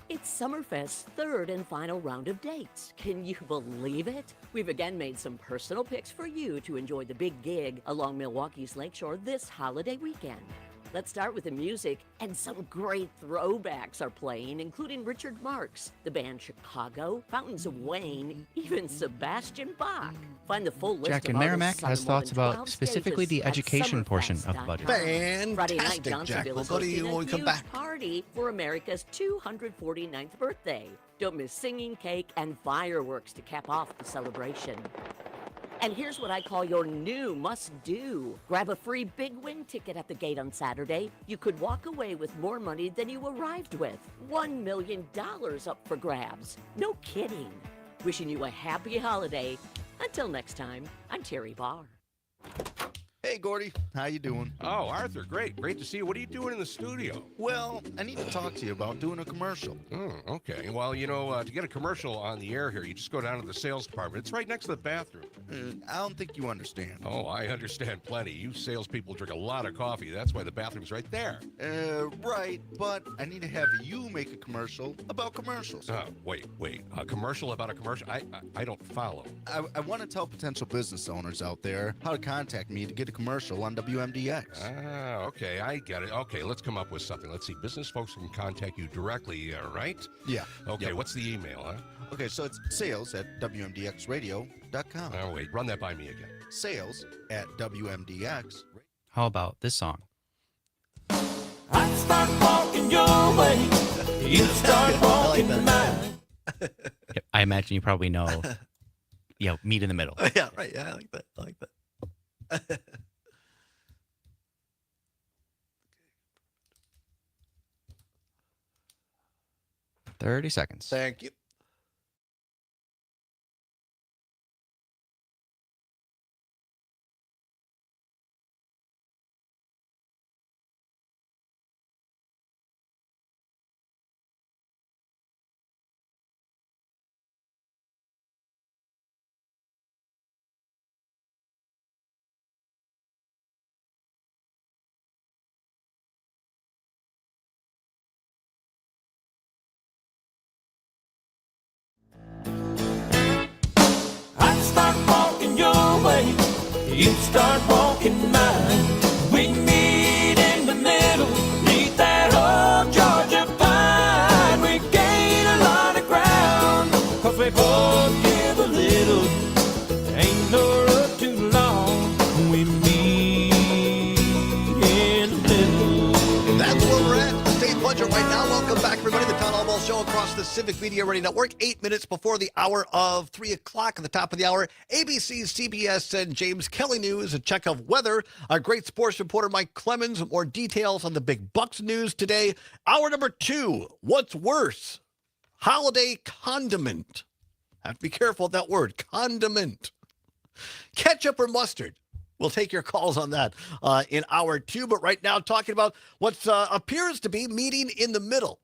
It's Summerfest's third and final round of dates. Can you believe it? We've again made some personal picks for you to enjoy the big gig along Milwaukee's Lakeshore this holiday weekend. Let's start with the music, and some great throwbacks are playing, including Richard Marx, the band Chicago, Fountains of Wayne, even Sebastian Bach. Find the full list Jack of in Merrimack artists on has the more thoughts than about 12 specifically the stages at education portion of the Summerfest.com. budget. Friday night, Fantastic, Johnsonville Jack. We'll is go to you hosting when we a come huge back. party for America's 249th birthday. Don't miss singing, cake, and fireworks to cap off the celebration. And here's what I call your new must-do. Grab a free Big Win ticket at the gate on Saturday. You could walk away with more money than you arrived with. $1 million up for grabs. No kidding. Wishing you a happy holiday. Until next time, I'm Terry Barr. Hey, Gordy. How you doing? Oh, Arthur, great. Great to see you. What are you doing in the studio? Well, I need to talk to you about doing a commercial. Oh, okay. Well, to get a commercial on the air here, you just go down to the sales department. It's right next to the bathroom. I don't think you understand. Oh, I understand plenty. You salespeople drink a lot of coffee. That's why the bathroom's right there. Right, but I need to have you make a commercial about commercials. Wait. A commercial about a commercial? I don't follow. I want to tell potential business owners out there how to contact me to get a commercial on WMDX. Okay, I get it. Okay, let's come up with something. Let's see. Business folks can contact you directly, right? Yeah. Okay, Yeah. what's the email, huh? Okay, so it's sales@WMDXradio.com. Oh, wait. Run that by me again. Sales@WMDX. How about this song? I start walking your way, you start walking mine. I imagine you probably know, meet in the middle. Yeah, right. Yeah, I like that. 30 seconds. Thank you. I start walking your way, you start walking mine. We meet in the middle, neath that old Georgia pine. We gain a lot of ground, 'cause we both give a little. Ain't no road too long, we meet in the middle. That's where we're at. The state budget right now. Welcome back, everybody. The Todd Allbaugh Show across the Civic Media Radio Network. 8 minutes before the hour of 3 o'clock. At the top of the hour, ABC, CBS, and James Kelly News. A check of weather. Our great sports reporter, Mike Clemens, with more details on the big Bucks news today. Hour number 2. What's worse? Holiday condiment. Have to be careful with that word. Condiment. Ketchup or mustard? We'll take your calls on that in hour 2. But right now, talking about what appears to be meeting in the middle.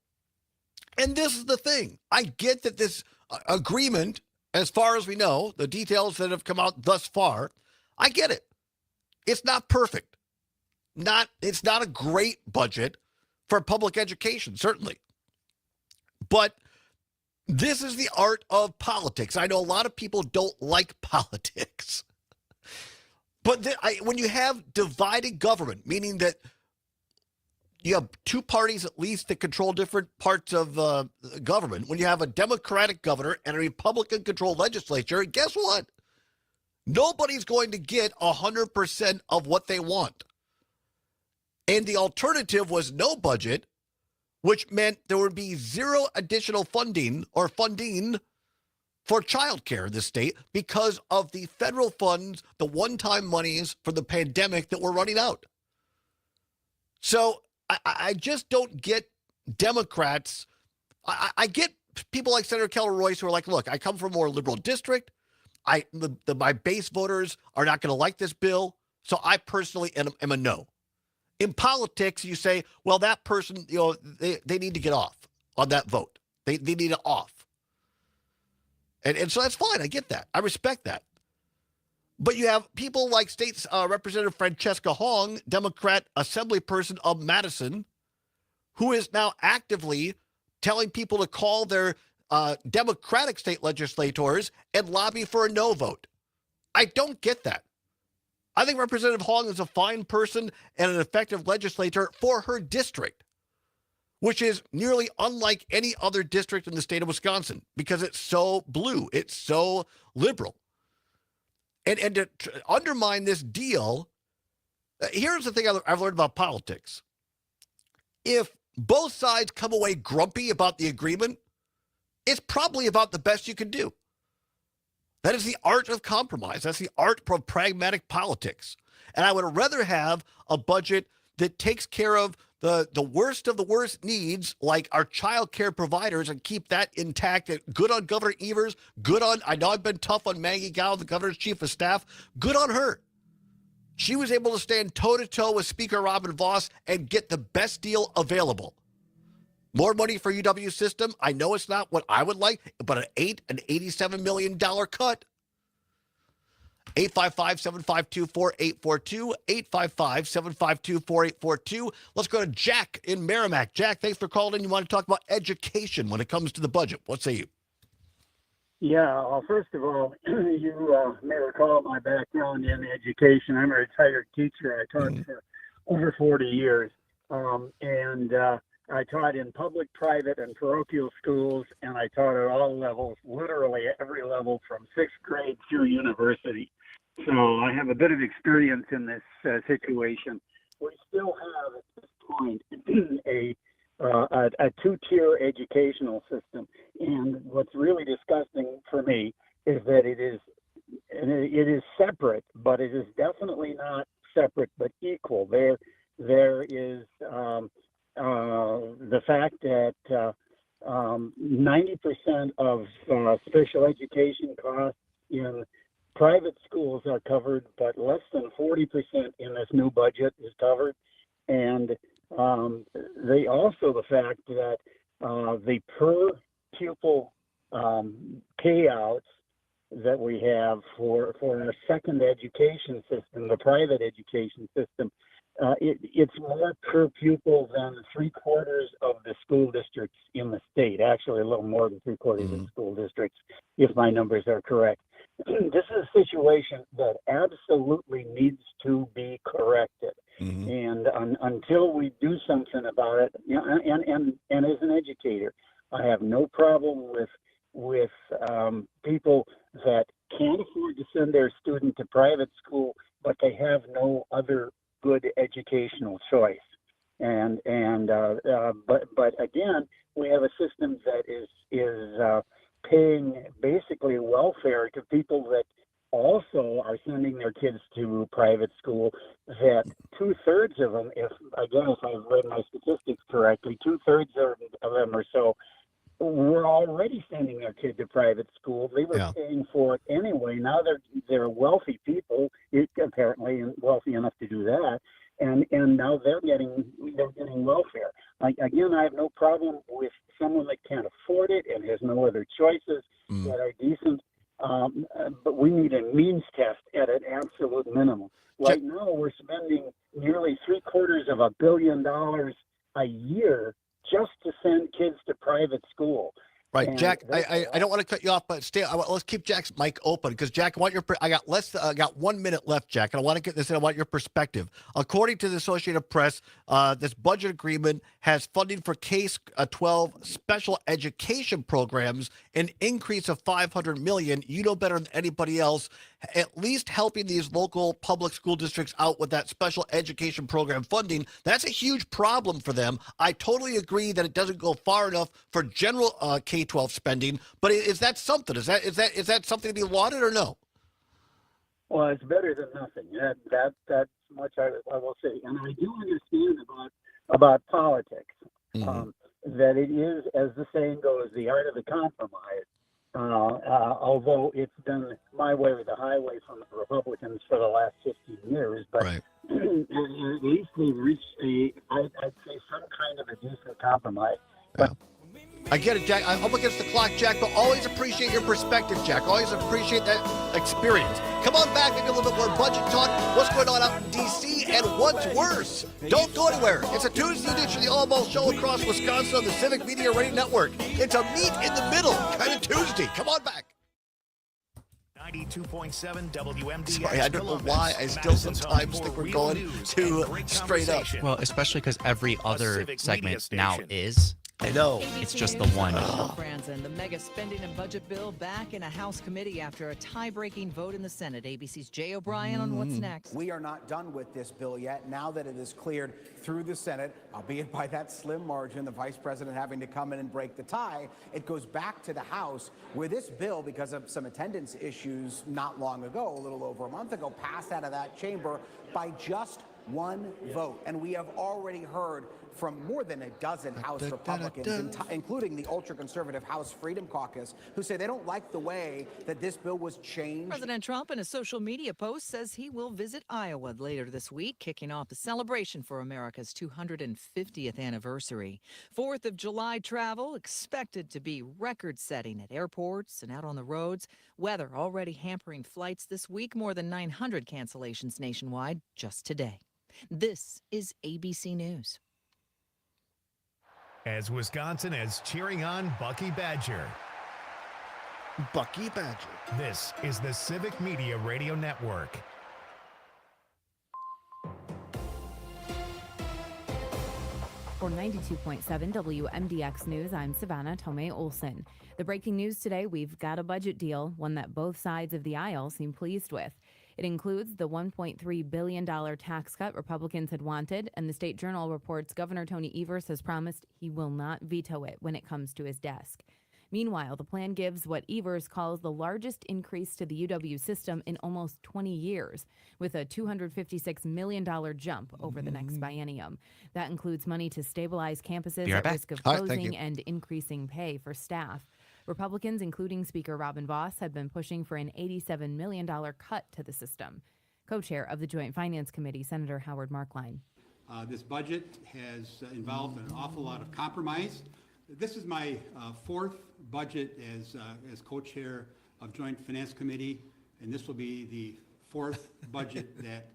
And this is the thing. I get that this agreement, as far as we know, the details that have come out thus far, I get it. It's not perfect. It's not a great budget for public education, certainly. But this is the art of politics. I know a lot of people don't like politics. But when you have divided government, meaning that you have two parties at least that control different parts of government, when you have a Democratic governor and a Republican-controlled legislature, guess what? Nobody's going to get 100% of what they want. And the alternative was no budget, which meant there would be zero additional funding for childcare in the state because of the federal funds, the one-time monies for the pandemic that were running out. So I just don't get Democrats. I get people like Senator Keller Royce who are like, look, I come from a more liberal district. My base voters are not going to like this bill. So I personally am a no. In politics, you say, well, that person, they need to get off on that vote. They need it off. And so that's fine. I get that. I respect that. But you have people like State Representative Francesca Hong, Democrat assemblyperson of Madison, who is now actively telling people to call their Democratic state legislators and lobby for a no vote. I don't get that. I think Representative Hong is a fine person and an effective legislator for her district, which is nearly unlike any other district in the state of Wisconsin because it's so blue, it's so liberal. And to undermine this deal, here's the thing I've learned about politics. If both sides come away grumpy about the agreement, it's probably about the best you can do. That is the art of compromise. That's the art of pragmatic politics. And I would rather have a budget that takes care of the worst of the worst needs, like our child care providers, and keep that intact. Good on Governor Evers. Good on, I know I've been tough on Maggie Gao, the governor's chief of staff. Good on her. She was able to stand toe-to-toe with Speaker Robin Vos and get the best deal available. More money for UW system. I know it's not what I would like, but an $87 million cut. 855-752-4842, 855-752-4842. Let's go to Jack in Merrimack. Jack, thanks for calling in. You want to talk about education when it comes to the budget. What say you? Yeah, first of all, you may recall my background in education. I'm a retired teacher. I taught for over 40 years. I taught in public, private, and parochial schools, and I taught at all levels, literally every level from 6th grade through university. So I have a bit of experience in this situation. We still have, at this point, a two-tier educational system. And what's really disgusting for me is that it is separate, but it is definitely not separate but equal. There is the fact that 90% of special education costs in private schools are covered, but less than 40% in this new budget is covered. And the fact that the per pupil payouts that we have for our second education system, the private education system, it's more per pupil than 3/4 of the school districts in the state. Actually, a little more than 3/4 of the school districts, if my numbers are correct. This is a situation that absolutely needs to be corrected. And until we do something about it, and as an educator, I have no problem with people that can't afford to send their student to private school, but they have no other good educational choice. But again, we have a system that is paying basically welfare to people that also are sending their kids to private school, that 2/3 of them, if I've read my statistics correctly, 2/3 of them or so were already sending their kid to private school. They were paying for it anyway. Now they're wealthy people, apparently wealthy enough to do that, and now they're getting welfare. Again, I have no problem with someone that can't afford it and has no other choices that are decent. But we need a means test at an absolute minimum. Right now, we're spending nearly $750 million a year just to send kids to private school. Right, And Jack. I don't want to cut you off, but let's keep Jack's mic open because Jack, I got 1 minute left, Jack, and I want to get this in. I want your perspective. According to the Associated Press, this budget agreement has funding for K-12 special education programs, an increase of $500 million. You know better than anybody else. At least helping these local public school districts out with that special education program funding. That's a huge problem for them. I totally agree that it doesn't go far enough for general K-12 spending, but is that something? Is that something to be lauded or no? Well, it's better than nothing. That's much I will say. And I do understand about politics, that it is, as the saying goes, the art of the compromise. Although it's been my way or the highway from the Republicans for the last 15 years, but at least we've reached I'd say some kind of a decent compromise. But I get it, Jack. I'm up against the clock, Jack, but always appreciate your perspective, Jack. Always appreciate that experience. Come on back, maybe a little bit more budget talk. What's going on out in D.C. and what's worse? Don't go anywhere. It's a Tuesday edition of the Allbaugh Show across Wisconsin on the Civic Media Radio Network. It's a meet in the middle kind of Tuesday. Come on back. 92.7 WMDX. Sorry, I don't know why I still sometimes think we're going too straight up. Well, especially because every other segment now is. I know. It's just the one. Franzen, the mega spending and budget bill back in a House committee after a tie-breaking vote in the Senate. ABC's Jay O'Brien on what's next. We are not done with this bill yet. Now that it is cleared through the Senate, albeit by that slim margin, the vice president having to come in and break the tie, it goes back to the House, where this bill, because of some attendance issues not long ago, a little over a month ago, passed out of that chamber by just one vote. And we have already heard from more than a dozen House Republicans, including the ultra-conservative House Freedom Caucus, who say they don't like the way that this bill was changed. President Trump, in a social media post, says he will visit Iowa later this week, kicking off the celebration for America's 250th anniversary. 4th of July travel expected to be record-setting at airports and out on the roads. Weather already hampering flights this week, more than 900 cancellations nationwide just today. This is ABC News. As Wisconsin is cheering on Bucky Badger. Bucky Badger. This is the Civic Media Radio Network. For 92.7 WMDX News, I'm Savannah Tomei Olson. The breaking news today, we've got a budget deal, one that both sides of the aisle seem pleased with. It includes the $1.3 billion tax cut Republicans had wanted, and the State Journal reports Governor Tony Evers has promised he will not veto it when it comes to his desk. Meanwhile, the plan gives what Evers calls the largest increase to the UW system in almost 20 years, with a $256 million jump over the next biennium. That includes money to stabilize campuses at risk of closing and increasing pay for staff. Republicans, including Speaker Robin Vos, have been pushing for an $87 million cut to the system. Co-chair of the Joint Finance Committee, Senator Howard Markline. This budget has involved an awful lot of compromise. This is my fourth budget as co-chair of Joint Finance Committee, and this will be the fourth budget that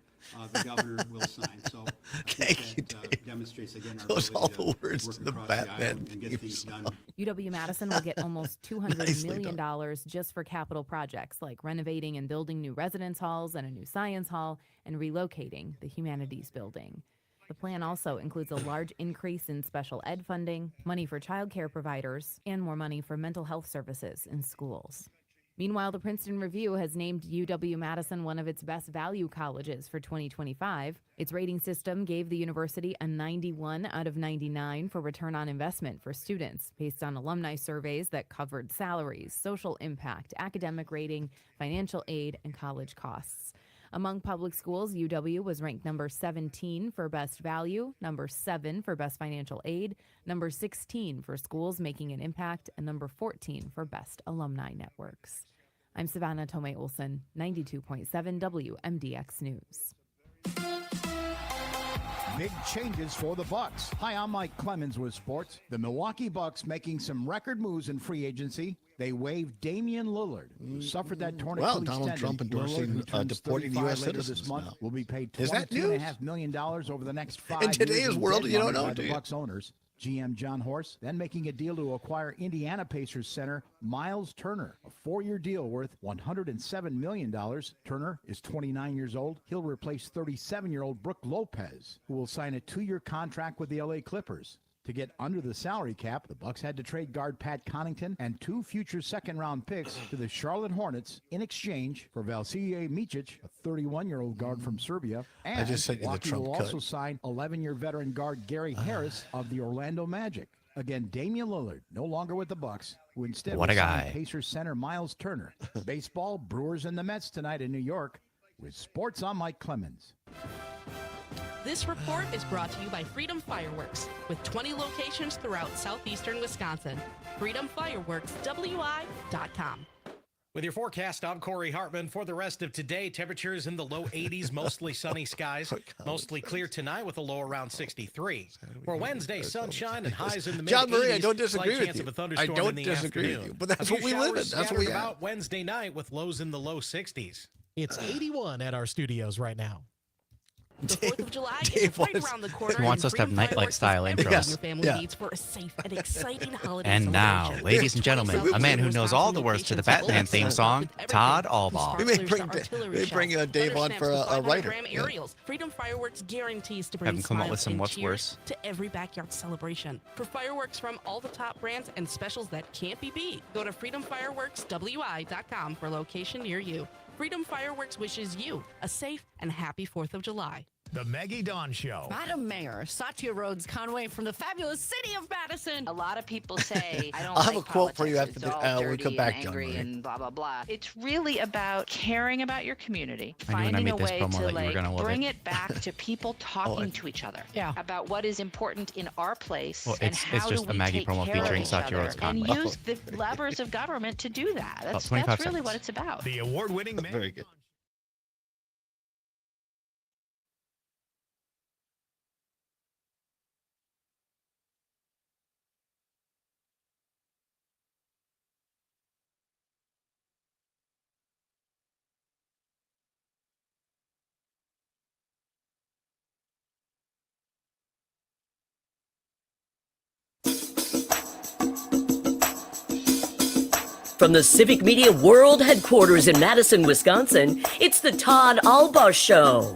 the governor will sign. So I think that demonstrates again our Those all ability the words work to the across the aisle Batman and get things done. UW-Madison will get almost $200 million just for capital projects like renovating and building new residence halls and a new science hall and relocating the humanities building. The plan also includes a large increase in special ed funding, money for child care providers, and more money for mental health services in schools. Meanwhile, the Princeton Review has named UW-Madison one of its best value colleges for 2025. Its rating system gave the university a 91 out of 99 for return on investment for students, based on alumni surveys that covered salaries, social impact, academic rating, financial aid, and college costs. Among public schools, UW was ranked number 17 for best value, number 7 for best financial aid, number 16 for schools making an impact, and number 14 for best alumni networks. I'm Savannah Tomei Olson, 92.7 WMDX News. Big changes for the Bucks. Hi, I'm Mike Clemens with sports. The Milwaukee Bucks making some record moves in free agency. They waived Damian Lillard, who suffered that torn Achilles tendon. Donald Trump endorsing deporting U.S. citizens this month now. Will be paid Is that news? $22.5 million over the next 5 In years. today's world, you don't know, by do the you? Bucks owners. GM John Horst then making a deal to acquire Indiana Pacers center Miles Turner, a 4-year deal worth $107 million. Turner is 29 years old. He'll replace 37-year-old Brooke Lopez, who will sign a 2-year contract with the LA Clippers. To get under the salary cap, the Bucks had to trade guard Pat Connaughton and 2 future second-round picks to the Charlotte Hornets in exchange for Vasilije Micic, a 31-year-old guard from Serbia. And I just sent you the Milwaukee Trump will cut. also sign 11-year veteran guard Gary Harris of the Orlando Magic. Again, Damian Lillard, no longer with the Bucks, who instead What will a sign guy. Pacers center Miles Turner. Baseball, Brewers, and the Mets tonight in New York. With sports, I'm Mike Clemens. This report is brought to you by Freedom Fireworks, with 20 locations throughout southeastern Wisconsin. FreedomFireworksWI.com. With your forecast, I'm Corey Hartman. For the rest of today, temperatures in the low 80s, mostly sunny skies. Mostly clear tonight with a low around 63. For Wednesday, sunshine and highs in the mid-80s. John Murray, I don't disagree Slight with chance you. of a thunderstorm I don't in the disagree with afternoon. you, but that's A few what we live in. showers That's what we scattered have. about Wednesday night with lows in the low 60s. It's 81 at our studios right now. The 4th of July is right around the corner. He wants us to have nightlight style intros. Your family needs for a safe and exciting holiday And now, celebration. ladies and gentlemen, a man who knows all the words to the Batman theme song, Todd Allbaugh. We may bring Dave on for a writer. Aerials. Freedom Fireworks guarantees to bring Have him come up smiles with some and what's cheers worse. to every backyard celebration. For fireworks from all the top brands and specials that can't be beat, go to freedomfireworkswi.com for a location near you. Freedom Fireworks wishes you a safe and happy 4th of July. The Maggie Dawn Show. Madam Mayor, Satya Rhodes Conway from the fabulous city of Madison. A lot of people say, I don't I'll have like a quote for you politics. after It's the, all when we come dirty back, and John angry Murray. and blah, blah, blah. It's really about caring about your community, I knew when I finding made a this way promo to that you were like gonna love bring it. it back to people talking to each other about what is important in our place Well, and it's how just do a we Maggie take promo care of featuring each Satya other Rhodes and Conway. use the levers of government to do that. About That's 25 really seconds. what it's about. The award-winning Very good. From the Civic Media World Headquarters in Madison, Wisconsin, it's the Todd Allbaugh Show.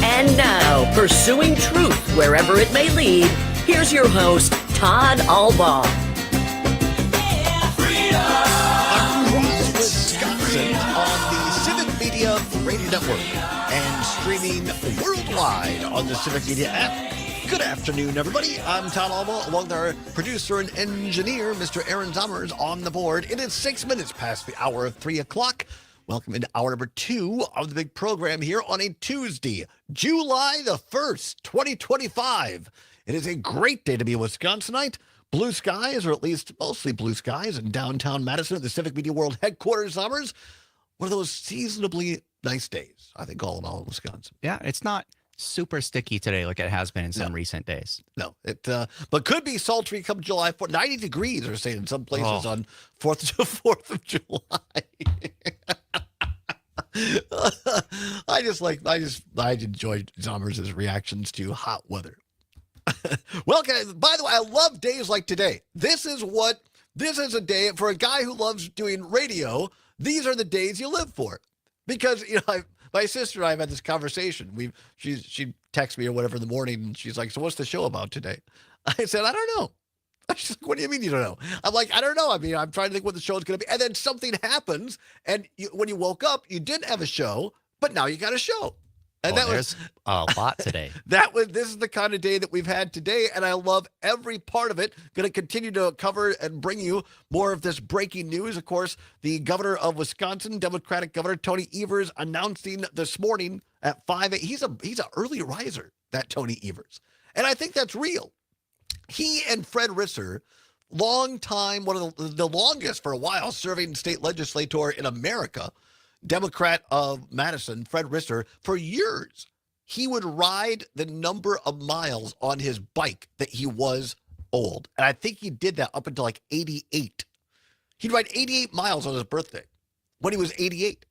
And now, pursuing truth wherever it may lead, here's your host, Todd Allbaugh. Across Wisconsin on the Civic Media Radio Network and streaming worldwide on the Civic Media app. Good afternoon, everybody. I'm Todd Allbaugh, along with our producer and engineer, Mr. Aaron Zommers, on the board. It is 6 minutes past the hour of 3 o'clock. Welcome into hour number 2 of the big program here on a Tuesday, July the 1st, 2025. It is a great day to be a Wisconsinite. Blue skies, or at least mostly blue skies, in downtown Madison at the Civic Media World Headquarters, Zommers. One of those seasonably nice days, I think, all in all in Wisconsin. Yeah, it's not super sticky today like it has been in some recent days. No, it but could be sultry come July 4th. 90 degrees, they're saying in some places on 4th of July. I enjoy Zommers' reactions to hot weather. Well, by the way, I love days like today. This is a day for a guy who loves doing radio. These are the days you live for, because my sister and I have had this conversation. She texts me or whatever in the morning, and she's like, "So what's the show about today?" I said, "I don't know." She's like, "What do you mean you don't know?" I'm like, "I don't know. I mean, I'm trying to think what the show is going to be." And then something happens, and when you woke up, you didn't have a show, but now you got a show. And there's a lot today. This is the kind of day that we've had today, and I love every part of it. Going to continue to cover and bring you more of this breaking news. Of course, the governor of Wisconsin, Democratic Governor Tony Evers, announcing this morning at 5 a.m. He's an early riser, that Tony Evers, and I think that's real. He and Fred Risser, long time, one of the longest for a while serving state legislator in America, Democrat of Madison, Fred Risser, for years, he would ride the number of miles on his bike that he was old. And I think he did that up until like 88. He'd ride 88 miles on his birthday when he was 88.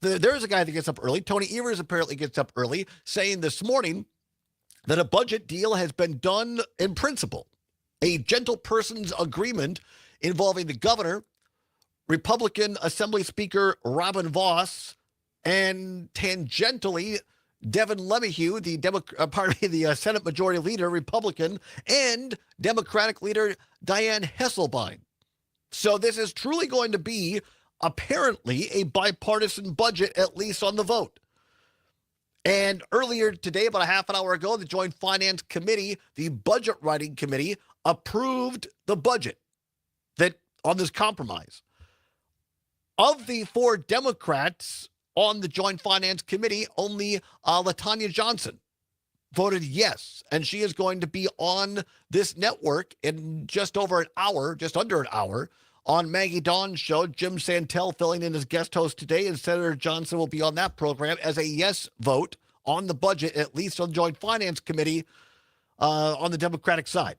There's a guy that gets up early. Tony Evers apparently gets up early, saying this morning that a budget deal has been done in principle. A gentle person's agreement involving the governor, Republican Assembly Speaker Robin Vos, and tangentially Devin LeMahieu, the Senate Majority Leader, Republican, and Democratic Leader Dianne Hesselbein. So this is truly going to be apparently a bipartisan budget, at least on the vote. And earlier today, about a half an hour ago, the Joint Finance Committee, the Budget Writing Committee, approved the budget on this compromise. Of the 4 Democrats on the Joint Finance Committee, only LaTanya Johnson voted yes, and she is going to be on this network in just under an hour, on Maggie Dawn's show. Jim Santel filling in as guest host today, and Senator Johnson will be on that program as a yes vote on the budget, at least on the Joint Finance Committee on the Democratic side.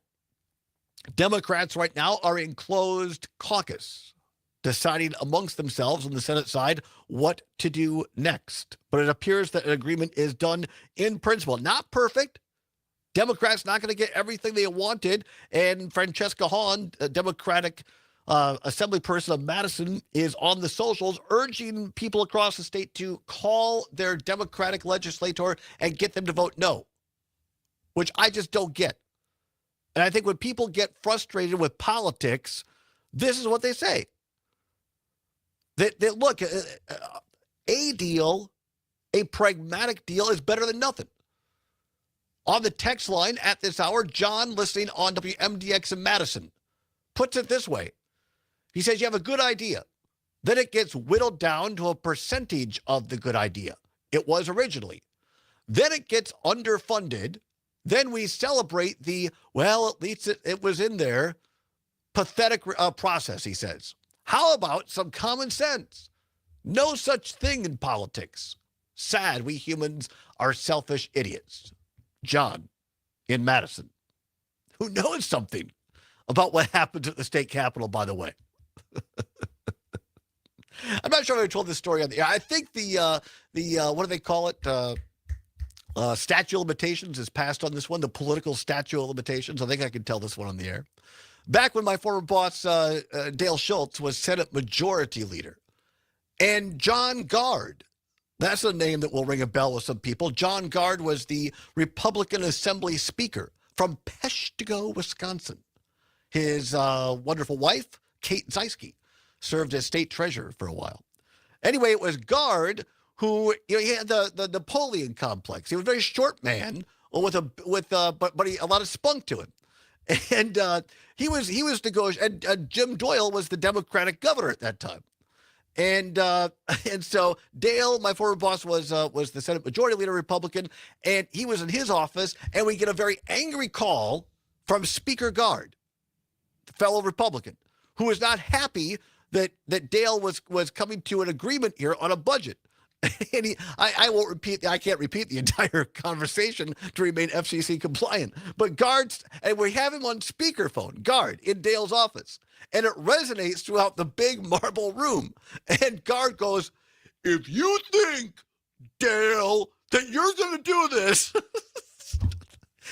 Democrats right now are in closed caucus, deciding amongst themselves on the Senate side what to do next. But it appears that an agreement is done in principle. Not perfect. Democrats not going to get everything they wanted. And Francesca Hahn, a Democratic assembly person of Madison, is on the socials urging people across the state to call their Democratic legislator and get them to vote no, which I just don't get. And I think when people get frustrated with politics, this is what they say. That look, a deal, a pragmatic deal is better than nothing. On the text line at this hour, John, listening on WMDX in Madison, puts it this way. He says, you have a good idea. Then it gets whittled down to a percentage of the good idea it was originally. Then it gets underfunded. Then we celebrate the, well, at least it was in there, pathetic process, he says. How about some common sense? No such thing in politics. Sad, we humans are selfish idiots. John in Madison, who knows something about what happened at the state capitol, by the way. I'm not sure if I told this story on the air. I think the what do they call it? Statute of limitations is passed on this one, the political statute of limitations. I think I can tell this one on the air. Back when my former boss, Dale Schultz, was Senate Majority Leader. And John Gard, that's a name that will ring a bell with some people. John Gard was the Republican Assembly Speaker from Peshtigo, Wisconsin. His wonderful wife, Kate Zeiske, served as state treasurer for a while. Anyway, it was Gard who, he had the Napoleon complex. He was a very short man but he a lot of spunk to him. And he was negotiating. And Jim Doyle was the Democratic governor at that time. And so Dale, my former boss, was the Senate Majority Leader Republican, and he was in his office, and we get a very angry call from Speaker Gard, the fellow Republican, who was not happy that Dale was coming to an agreement here on a budget. And I can't repeat the entire conversation to remain FCC compliant. But and we have him on speakerphone, Gard, in Dale's office. And it resonates throughout the big marble room. And Gard goes, if you think, Dale, that you're going to do this.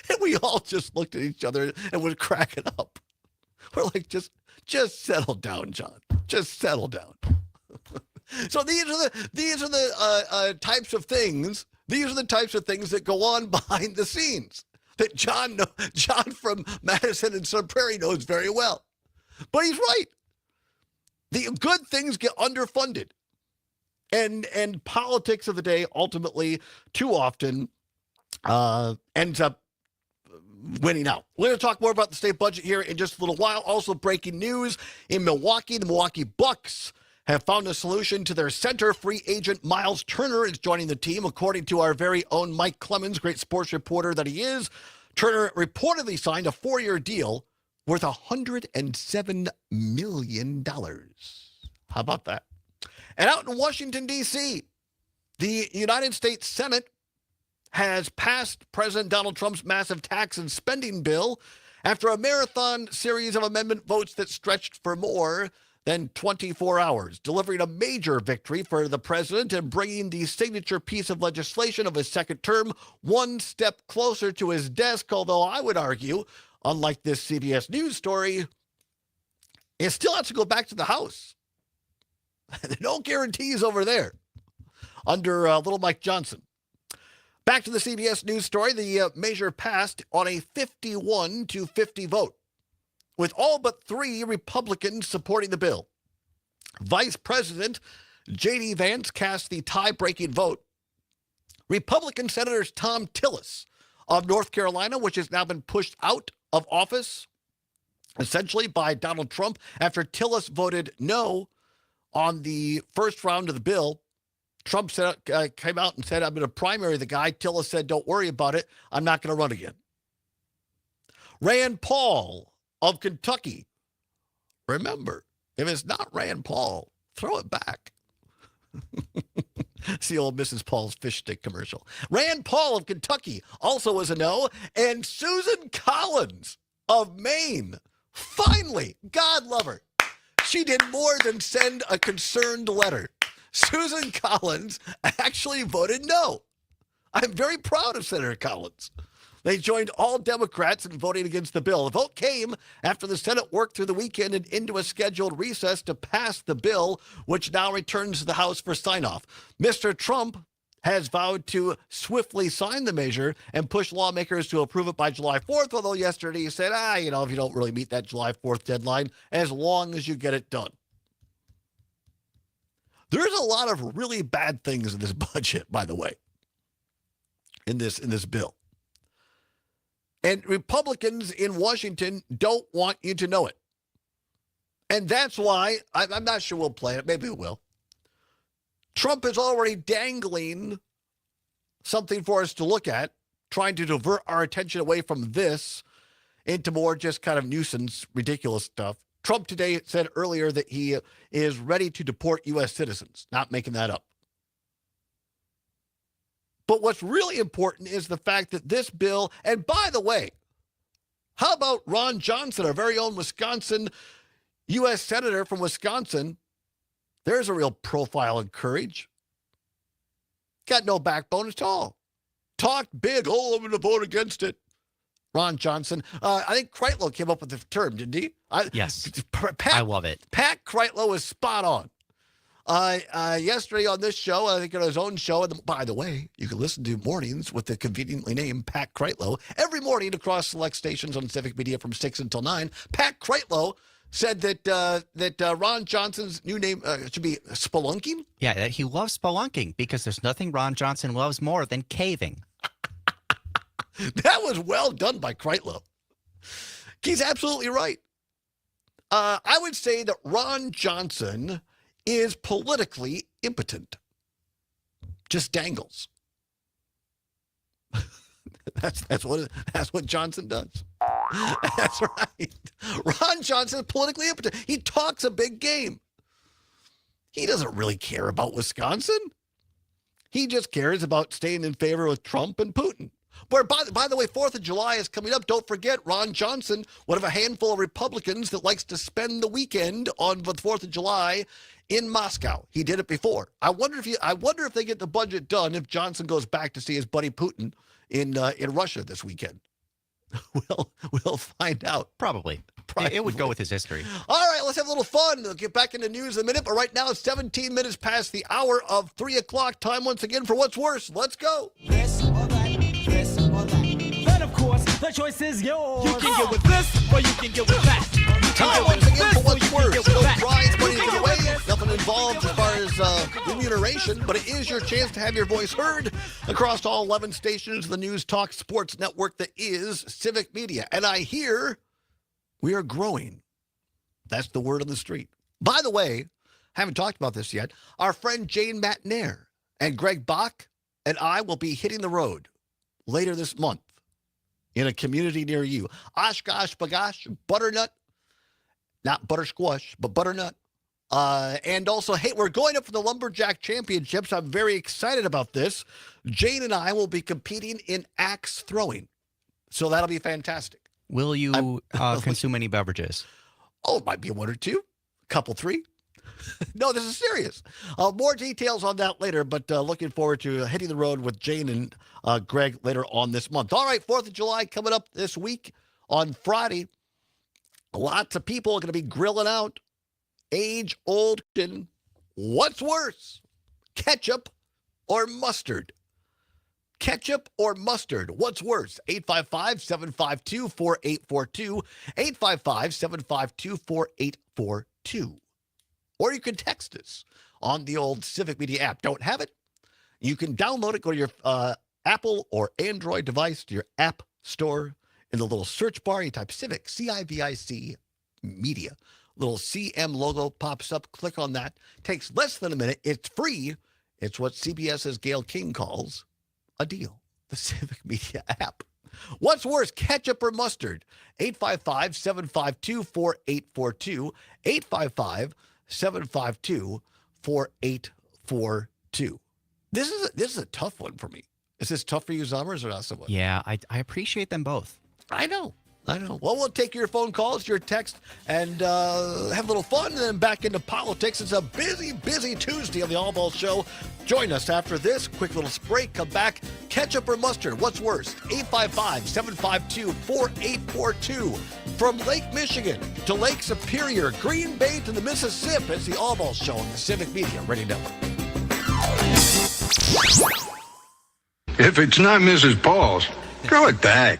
And we all just looked at each other and was cracking up. We're like, just settle down, John. Just settle down. So these are the types of things. These are the types of things that go on behind the scenes that John from Madison and Sun Prairie knows very well. But he's right. The good things get underfunded, and politics of the day ultimately, too often, ends up winning out. We're going to talk more about the state budget here in just a little while. Also, breaking news in Milwaukee: the Milwaukee Bucks have found a solution to their center. Free agent Miles Turner is joining the team, according to our very own Mike Clemens, great sports reporter that he is. Turner reportedly signed a 4-year deal worth $107 million. How about that? And out in Washington, D.C., the United States Senate has passed President Donald Trump's massive tax and spending bill after a marathon series of amendment votes that stretched for more than 24 hours, delivering a major victory for the president and bringing the signature piece of legislation of his second term one step closer to his desk, although I would argue, unlike this CBS News story, it still has to go back to the House. No guarantees over there under little Mike Johnson. Back to the CBS News story. The measure passed on a 51-50 vote, with all but 3 Republicans supporting the bill. Vice President J.D. Vance cast the tie-breaking vote. Republican Senators Tom Tillis of North Carolina, which has now been pushed out of office, essentially by Donald Trump, after Tillis voted no on the first round of the bill Trump came out and said, I'm going to primary the guy. Tillis said, don't worry about it. I'm not going to run again. Rand Paul of Kentucky. Remember, if it's not Rand Paul, throw it back. It's the old Mrs. Paul's fish stick commercial. Rand Paul of Kentucky also was a no. And Susan Collins of Maine, finally, God love her. She did more than send a concerned letter. Susan Collins actually voted no. I'm very proud of Senator Collins. They joined all Democrats in voting against the bill. The vote came after the Senate worked through the weekend and into a scheduled recess to pass the bill, which now returns to the House for sign-off. Mr. Trump has vowed to swiftly sign the measure and push lawmakers to approve it by July 4th, although yesterday he said, if you don't really meet that July 4th deadline, as long as you get it done. There's a lot of really bad things in this budget, by the way, in this bill. And Republicans in Washington don't want you to know it. And that's why, I'm not sure we'll play it. Maybe we will. Trump is already dangling something for us to look at, trying to divert our attention away from this into more just kind of nuisance, ridiculous stuff. Trump today said earlier that he is ready to deport U.S. citizens. Not making that up. But what's really important is the fact that this bill, and by the way, how about Ron Johnson, our very own Wisconsin U.S. Senator from Wisconsin? There's a real profile and courage. Got no backbone at all. Talked big. I'm going to vote against it. Ron Johnson. I think Kreitlow came up with the term, didn't he? Yes. I love it. Pat Kreitlow is spot on. Yesterday on this show, I think on his own show, and by the way, you can listen to Mornings with the conveniently named Pat Kreitlow every morning across select stations on Civic Media from 6 until 9. Pat Kreitlow said that Ron Johnson's new name should be spelunking. Yeah, he loves spelunking because there's nothing Ron Johnson loves more than caving. That was well done by Kreitlow. He's absolutely right. I would say that Ron Johnson is politically impotent. Just dangles. That's what Johnson does. That's right. Ron Johnson is politically impotent. He talks a big game. He doesn't really care about Wisconsin. He just cares about staying in favor with Trump and Putin. Where, by the way, 4th of July is coming up. Don't forget, Ron Johnson, one of a handful of Republicans that likes to spend the weekend on the 4th of July in Moscow. He did it before. I wonder if they get the budget done if Johnson goes back to see his buddy Putin in Russia this weekend. We'll find out. Probably. It would go with his history. All right, let's have a little fun. We'll get back into news in a minute, but right now it's 17 minutes past the hour of 3 o'clock. Time once again for What's Worse. Let's go. This or that, this or that. But of course, the choice is yours. You can get with this or you can get with that. Time once again for What's Worse. No prize money to give away. Nothing involved as far as remuneration, but it is your chance to have your voice heard across all 11 stations of the News Talk Sports Network that is Civic Media. And I hear we are growing. That's the word on the street. By the way, haven't talked about this yet. Our friend Jane Matnair and Greg Bach and I will be hitting the road later this month in a community near you. Oshkosh, Bagosh, Butternut, not buttersquash, but butternut. And also, hey, we're going up for the Lumberjack Championships. I'm very excited about this. Jane and I will be competing in axe throwing. So that'll be fantastic. Will you consume any beverages? Oh, it might be one or two. Couple, three. No, this is serious. More details on that later, but looking forward to hitting the road with Jane and Greg later on this month. All right, 4th of July coming up this week on Friday. Lots of people are going to be grilling out age-old. What's worse, ketchup or mustard? Ketchup or mustard? What's worse? 855-752-4842. 855-752-4842. Or you can text us on the old Civic Media app. Don't have it? You can download it. Go to your Apple or Android device, to your app store. In the little search bar, you type Civic, C-I-V-I-C, Media. Little CM logo pops up. Click on that. Takes less than a minute. It's free. It's what CBS's Gail King calls a deal. The Civic Media app. What's worse, ketchup or mustard? 855-752-4842. 855-752-4842. This is a tough one for me. Is this tough for you, Zommers, or not so much? Yeah, I appreciate them both. I know. Well, we'll take your phone calls, your text, and have a little fun, and then back into politics. It's a busy, busy Tuesday on the Allbaugh Show. Join us after this quick little break. Come back. Ketchup or mustard? What's worse? 855-752-4842. From Lake Michigan to Lake Superior, Green Bay to the Mississippi, it's the Allbaugh Show on the Civic Media Radio Network. If it's not Mrs. Paul's, throw it back.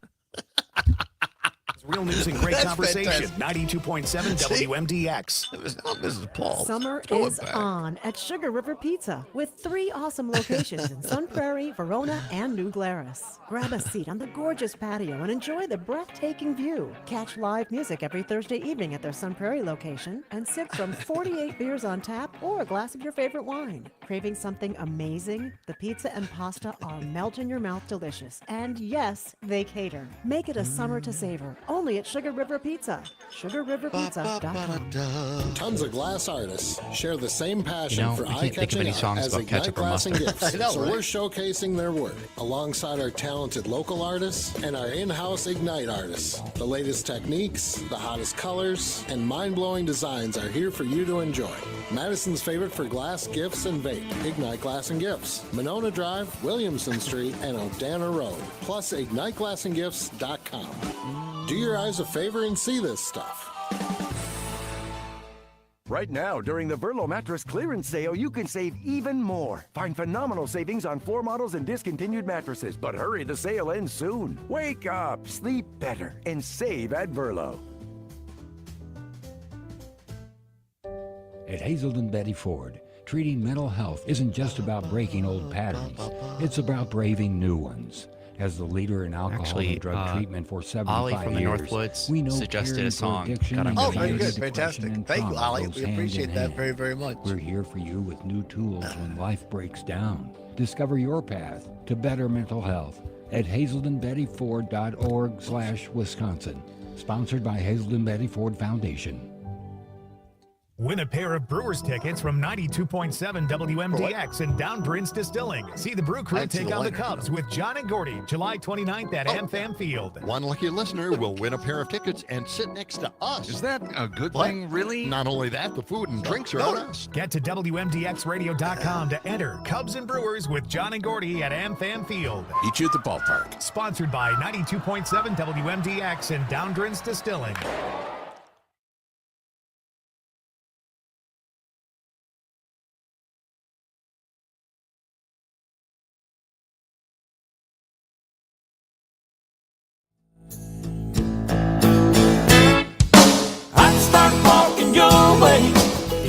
Real news and great That's conversation. fantastic. 92.7 WMDX. It was not Mrs. Paul. Summer Throw is it back. on at Sugar River Pizza with 3 awesome locations in Sun Prairie, Verona, and New Glarus. Grab a seat on the gorgeous patio and enjoy the breathtaking view. Catch live music every Thursday evening at their Sun Prairie location and sip from 48 beers on tap or a glass of your favorite wine. Craving something amazing? The pizza and pasta are melt in your mouth delicious. And yes, they cater. Make it a summer to savor. Only at Sugar River Pizza. SugarRiverPizza.com. Tons of glass artists share the same passion for we can't think of eye-catching any art songs as about Ignite ketchup or Glass and mustard. Gifts. I know, So right? we're showcasing their work alongside our talented local artists and our in-house Ignite artists. The latest techniques, the hottest colors, and mind-blowing designs are here for you to enjoy. Madison's favorite for glass, gifts, and vape. Ignite Glass and Gifts. Monona Drive, Williamson Street, and Odana Road. Plus, IgniteGlassandGifts.com. Do your eyes a favor and see this stuff. Right now, during the Verlo Mattress Clearance Sale, you can save even more. Find phenomenal savings on floor models and discontinued mattresses. But hurry, the sale ends soon. Wake up, sleep better, and save at Verlo. At Hazelden Betty Ford, treating mental health isn't just about breaking old patterns. It's about braving new ones. As the leader in alcohol and drug treatment for 75 Ollie from the years, Northwoods we know suggested caring a for song. addiction Got and on Oh, very severe good. depression Fantastic. and Thank you, trauma Ollie. goes We hand in appreciate that hand. very, very much. We're here for you with new tools when life breaks down. Discover your path to better mental health at hazeldenbettyford.org/Wisconsin. Sponsored by Hazelden Betty Ford Foundation. Win a pair of Brewers tickets from 92.7 WMDX and Down Prince Distilling. See the Brew Crew take on the Cubs with John and Gordy, July 29th at AmFam Field. One lucky listener will win a pair of tickets and sit next to us. Is that a good thing, really? Not only that, the food and drinks are on us. Get to WMDXradio.com to enter Cubs and Brewers with John and Gordy at AmFam Field. Each at the ballpark. Sponsored by 92.7 WMDX and Down Prince Distilling. I'd start walking your way,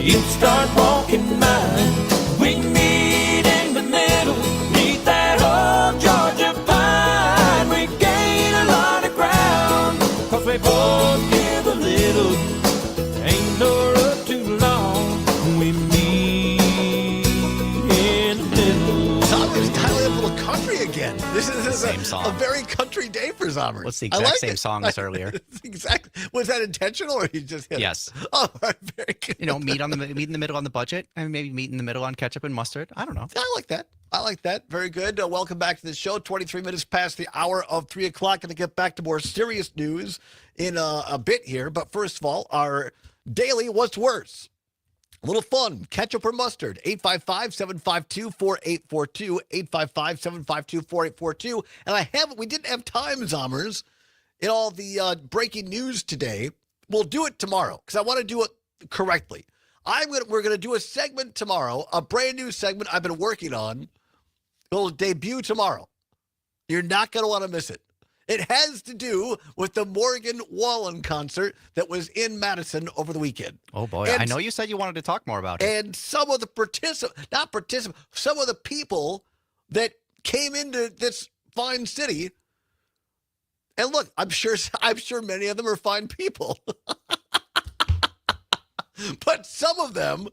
you start walking mine. We meet in the middle, neath that old Georgia pine. We gain a lot of ground, 'cause we both give a little. Ain't no road too long, we meet in the middle. Zommers dialing up a little country again. This is Same song. a very country day for Zommers. What's the I exact like same it. song as earlier? Exactly. Was that intentional, or you just hit Yes. it? Oh, all right, very good. You know, meet in the middle on the budget, and maybe meet in the middle on ketchup and mustard. I don't know. I like that. I like that. Very good. Welcome back to the show. 23 minutes past the hour of 3 o'clock. Going to get back to more serious news in a bit here. But first of all, our daily What's Worse? A little fun. Ketchup or mustard? 855-752-4842. 855-752-4842. And we didn't have time, Zommers, in all the breaking news today. We'll do it tomorrow because I want to do it correctly. We're going to do a segment tomorrow, a brand new segment I've been working on. It'll debut tomorrow. You're not going to want to miss it. It has to do with the Morgan Wallen concert that was in Madison over the weekend. Oh boy, And- I know you said you wanted to talk more about it. And some of the some of the people that came into this fine city. And look, I'm sure many of them are fine people. But some of them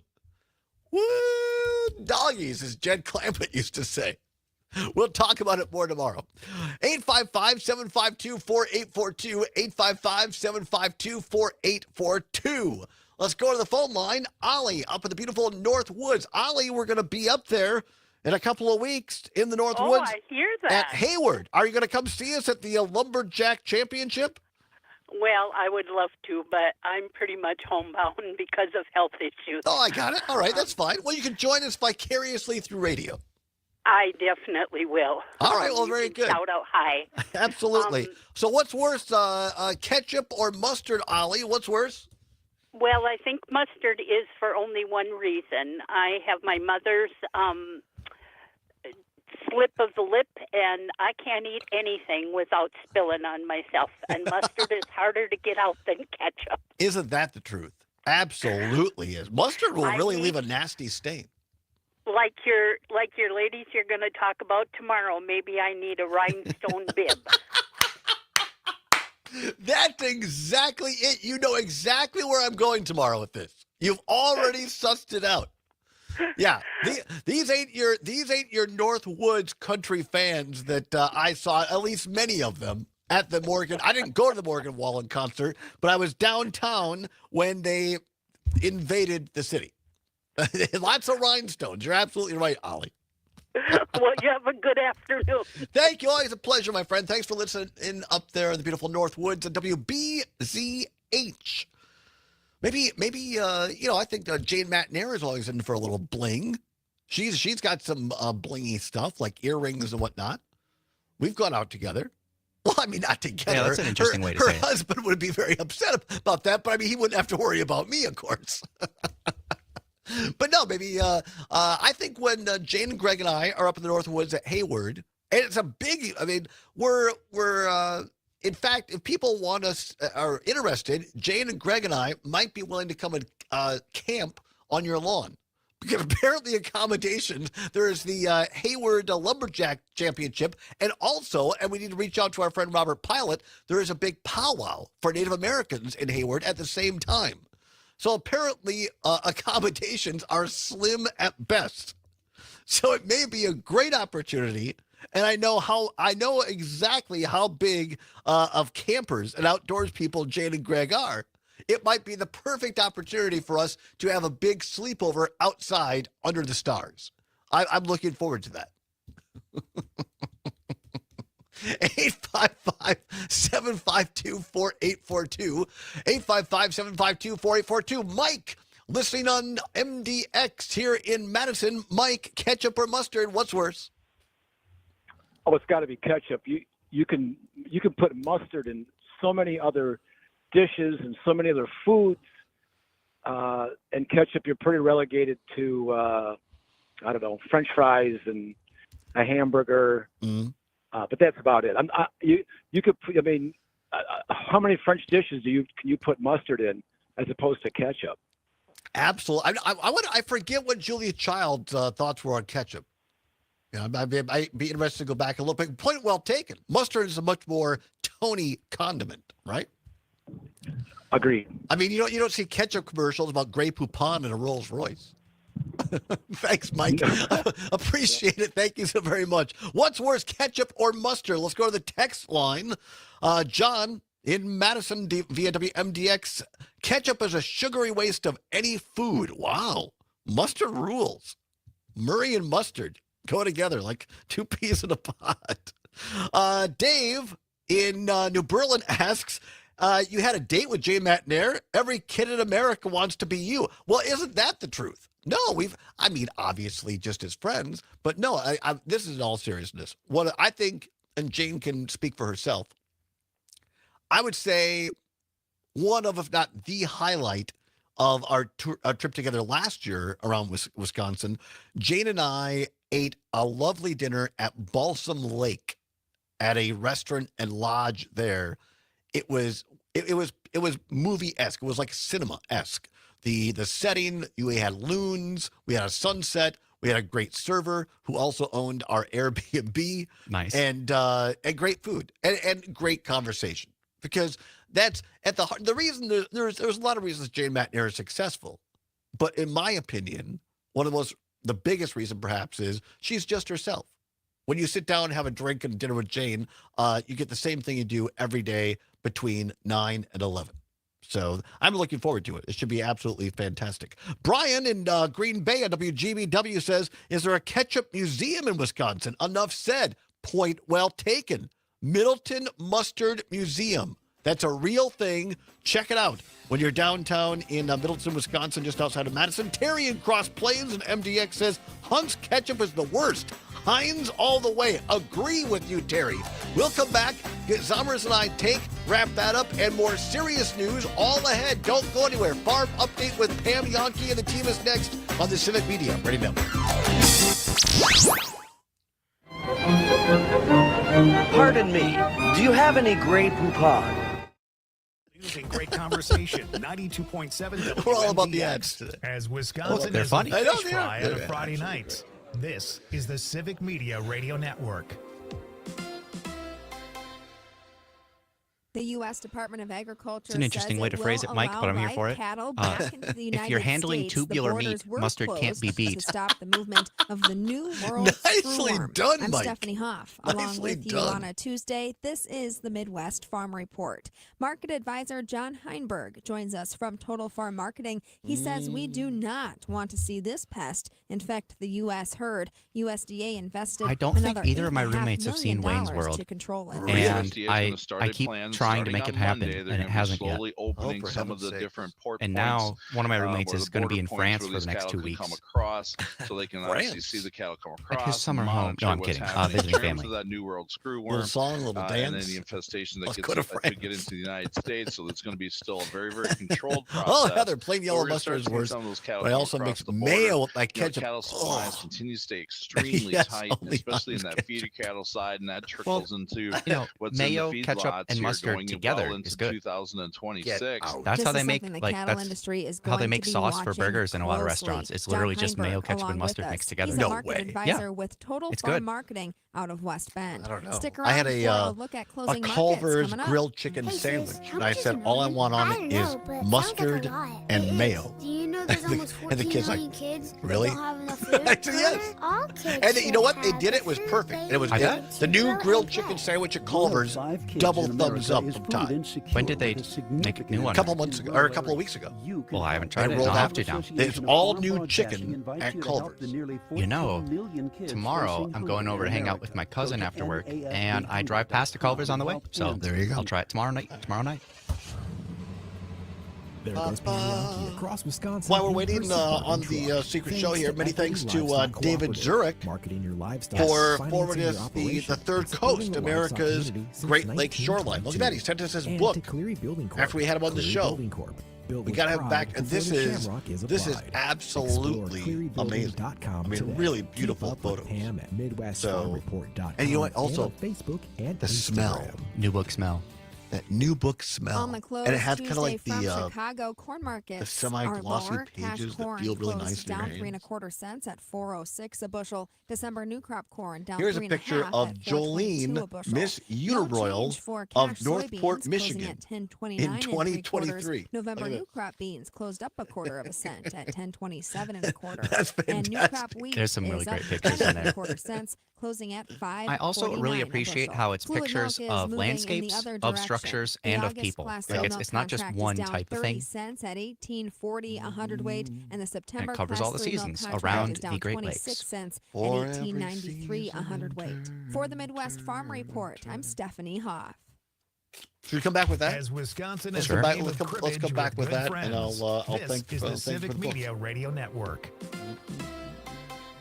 Woo! Doggies, as Jed Clampett used to say. We'll talk about it more tomorrow. 855-752-4842. 855-752-4842. Let's go to the phone line. Ollie up in the beautiful North Woods. Ollie, we're going to be up there in a couple of weeks in the North Woods. I hear that. At Hayward. Are you going to come see us at the Lumberjack Championship? Well, I would love to, but I'm pretty much homebound because of health issues. Oh, I got it. All right, that's fine. Well, you can join us vicariously through radio. I definitely will. All right, well, very good. Shout out hi. Absolutely. So what's worse, ketchup or mustard, Ollie? What's worse? Well, I think mustard is for only one reason. I have my mother's slip of the lip, and I can't eat anything without spilling on myself. And mustard is harder to get out than ketchup. Isn't that the truth? Absolutely is. Mustard will really leave a nasty stain. Like your ladies you're going to talk about tomorrow, maybe I need a rhinestone bib. That's exactly it. You know exactly where I'm going tomorrow with this. You've already sussed it out. Yeah, these ain't your North Woods country fans that I saw, at least many of them, at the Morgan. I didn't go to the Morgan Wallen concert, but I was downtown when they invaded the city. Lots of rhinestones. You're absolutely right, Ollie. Well, you have a good afternoon. Thank you. Always a pleasure, my friend. Thanks for listening in up there in the beautiful North Woods at WBZH. Maybe, I think Jane McNair is always in for a little bling. She's got some blingy stuff like earrings and whatnot. We've gone out together. Well, I mean, not together. Yeah, that's an interesting way to say it. Her husband would be very upset about that, but I mean, he wouldn't have to worry about me, of course. But no, maybe I think when Jane and Greg and I are up in the North Woods at Hayward, and it's a big, I mean, we're in fact, if people want us, are interested, Jane and Greg and I might be willing to come and camp on your lawn. Because apparently accommodations, there's the Hayward Lumberjack Championship, and also, and we need to reach out to our friend Robert Pilot, there is a big powwow for Native Americans in Hayward at the same time. So apparently accommodations are slim at best. So it may be a great opportunity. And I know exactly how big of campers and outdoors people Jane and Greg are. It might be the perfect opportunity for us to have a big sleepover outside under the stars. I'm looking forward to that. 855-752-4842. 855-752-4842. Mike, listening on MDX here in Madison. Mike, ketchup or mustard, what's worse? Oh, it's got to be ketchup. You can put mustard in so many other dishes and so many other foods, and ketchup you're pretty relegated to I don't know, French fries and a hamburger. But that's about it. You could. I mean, how many French dishes can you put mustard in as opposed to ketchup? Absolutely. I forget what Julia Child's thoughts were on ketchup. Yeah, I'd be interested to go back a little bit. Point well taken. Mustard is a much more Tony condiment, right? Agreed. I mean, you don't see ketchup commercials about Grey Poupon and a Rolls Royce. Thanks, Mike. Appreciate it. Thank you so very much. What's worse, ketchup or mustard? Let's go to the text line. John in Madison via WMDX. Ketchup is a sugary waste of any food. Wow. Mustard rules. Murray and mustard go together like two peas in a pot. Dave in New Berlin asks, you had a date with Jay McNair? Every kid in America wants to be you. Well, isn't that the truth? No, obviously just as friends, but no, this is in all seriousness. What I think, and Jane can speak for herself, I would say one of, if not the highlight of our trip together last year around Wisconsin, Jane and I ate a lovely dinner at Balsam Lake at a restaurant and lodge there. It was movie-esque. It was like cinema-esque. The setting, we had loons, we had a sunset, we had a great server who also owned our Airbnb. Nice. And great food and great conversation. Because that's at the heart. The reason there's a lot of reasons Jane McNair is successful. But in my opinion, the biggest reason perhaps is she's just herself. When you sit down and have a drink and dinner with Jane, you get the same thing you do every day between 9 and 11. So I'm looking forward to it. It should be absolutely fantastic. Brian in Green Bay at WGBW says, is there a ketchup museum in Wisconsin? Enough said. Point well taken. Middleton Mustard Museum. That's a real thing. Check it out when you're downtown in Middleton, Wisconsin, just outside of Madison. Terry in Cross Plains and MDX says, Hunt's ketchup is the worst. Heinz all the way. Agree with you, Terry. We'll come back, get Zommers and I wrap that up, and more serious news all ahead. Don't go anywhere. Farm Update with Pam Yonke and the team is next on the Civic Media Radio Network. Pardon me, do you have any Grey Poupon? Great conversation. 92.7 We're all about the ads today. As Wisconsin is funny. a fish fry on a Friday night. This is the Civic Media Radio Network. The U.S. Department of Agriculture It's an interesting way to phrase it, Mike, but I'm here for it. If you're handling tubular meat, mustard can't be beat. To stop the movement of the new world screwworm. Done, I'm Mike. Stephanie Hoff, along with you on a Tuesday. This is the Midwest Farm Report. Market advisor John Heinberg joins us from Total Farm Marketing. He says we do not want to see this pest infect the U.S. herd. USDA invested I don't think another either of my $8.5 roommates have seen million Wayne's World. to control it. And I keep trying to make it happen, and it hasn't yet. Opening some of the different port And points, now one of my roommates where is the going to be border in points France where for these the next cattle 2 can weeks. come across, so they can obviously see the cattle come across. At his summer home. No, I'm kidding. Visiting In terms family. of that New World screwworm, Little song, little dance. and then the infestation that Let's go to could get into the United States. So it's going to be still a very, very controlled process. Oh, Heather, plain But yellow we're gonna mustard is start seeing worse. some of those cattle But I come also across mix the border. mayo with my You know, ketchup. cattle supplies continue to stay extremely Yes, tight, only especially in on that feeder cattle side, and that trickles into what's mayo, in the ketchup, feedlots and here mustard going together well into is good. 2026. That's how This they is make something the like cattle that's industry is how going they to make be sauce for watching burgers in a lot of closely. restaurants. It's John literally just mayo, Heinberg, ketchup, along and with mustard us. mixed together. He's a market advisor with Total It's Farm good. Marketing out of West Bend. I don't know. Stick I had around for a look at closing markets Culver's coming up. grilled chicken sandwich, and I said all I want on it is mustard and mayo. Do you know there's almost And the 14 kid's million like, kids that really? don't have enough food? I said yes. All kids And you know what? They should did have it was food perfect. And it was I good. bet. The new grilled chicken sandwich at Culver's, double thumbs up from Todd. When did they make a new one? A couple months ago, or a couple of weeks ago. Well, I haven't tried They it. rolled I'll have out- to now. It's all new chicken at Culver's. You know, tomorrow I'm going over to hang out with my cousin after work, and I drive past the Culver's on the way. So there you go. I'll try it tomorrow night. There goes Pam across Wisconsin. While we're waiting on the secret show here, many thanks to David Zurich for forwarding us the Third Coast, America's Great Lakes shoreline. Look at that. He sent us his book after we had him on the show. We got to have him back, and this is absolutely amazing. I mean, really beautiful photos. So, and you know what? Also, the smell. New book smell. That new book smell. On the close And it has kind of Tuesday like from the Chicago corn markets semi-glossy are lower. Cash pages that corn feel really closed nice in your down hands. 3 1/4 cents at $4.06 a bushel. December new crop corn down Here's a 3 picture 1/2 of at $4.22 Jolene, a bushel. Miss No Uniroyal change for of cash Northport, soybeans, Michigan closing at $10.29 in and 2023. November Look at new that. crop beans closed up 1/4 of a cent at $10.27 1/4. That's And new fantastic. crop wheat There's some really is great up pictures in 10 there. 1/4 cents, closing at $5.49 I also really a appreciate bushel. how it's Fluid pictures milk is of moving in the landscapes, other of direction. structures, The and of August people. class Like milk it's not just contract is one down type of 30 thing. cents at $18.40 a hundredweight, and the September It covers class all the 3 milk seasons contract around is down the Great 26 Lakes. cents at For every $18.93 a hundredweight. For the Midwest Farm Report, I'm Stephanie Hoff. Should we come back with that? As Wisconsin Let's is come a back. game Let's of come cribbage back with good that, friends. and I'll This thank is for the the Civic book. Media Radio Network.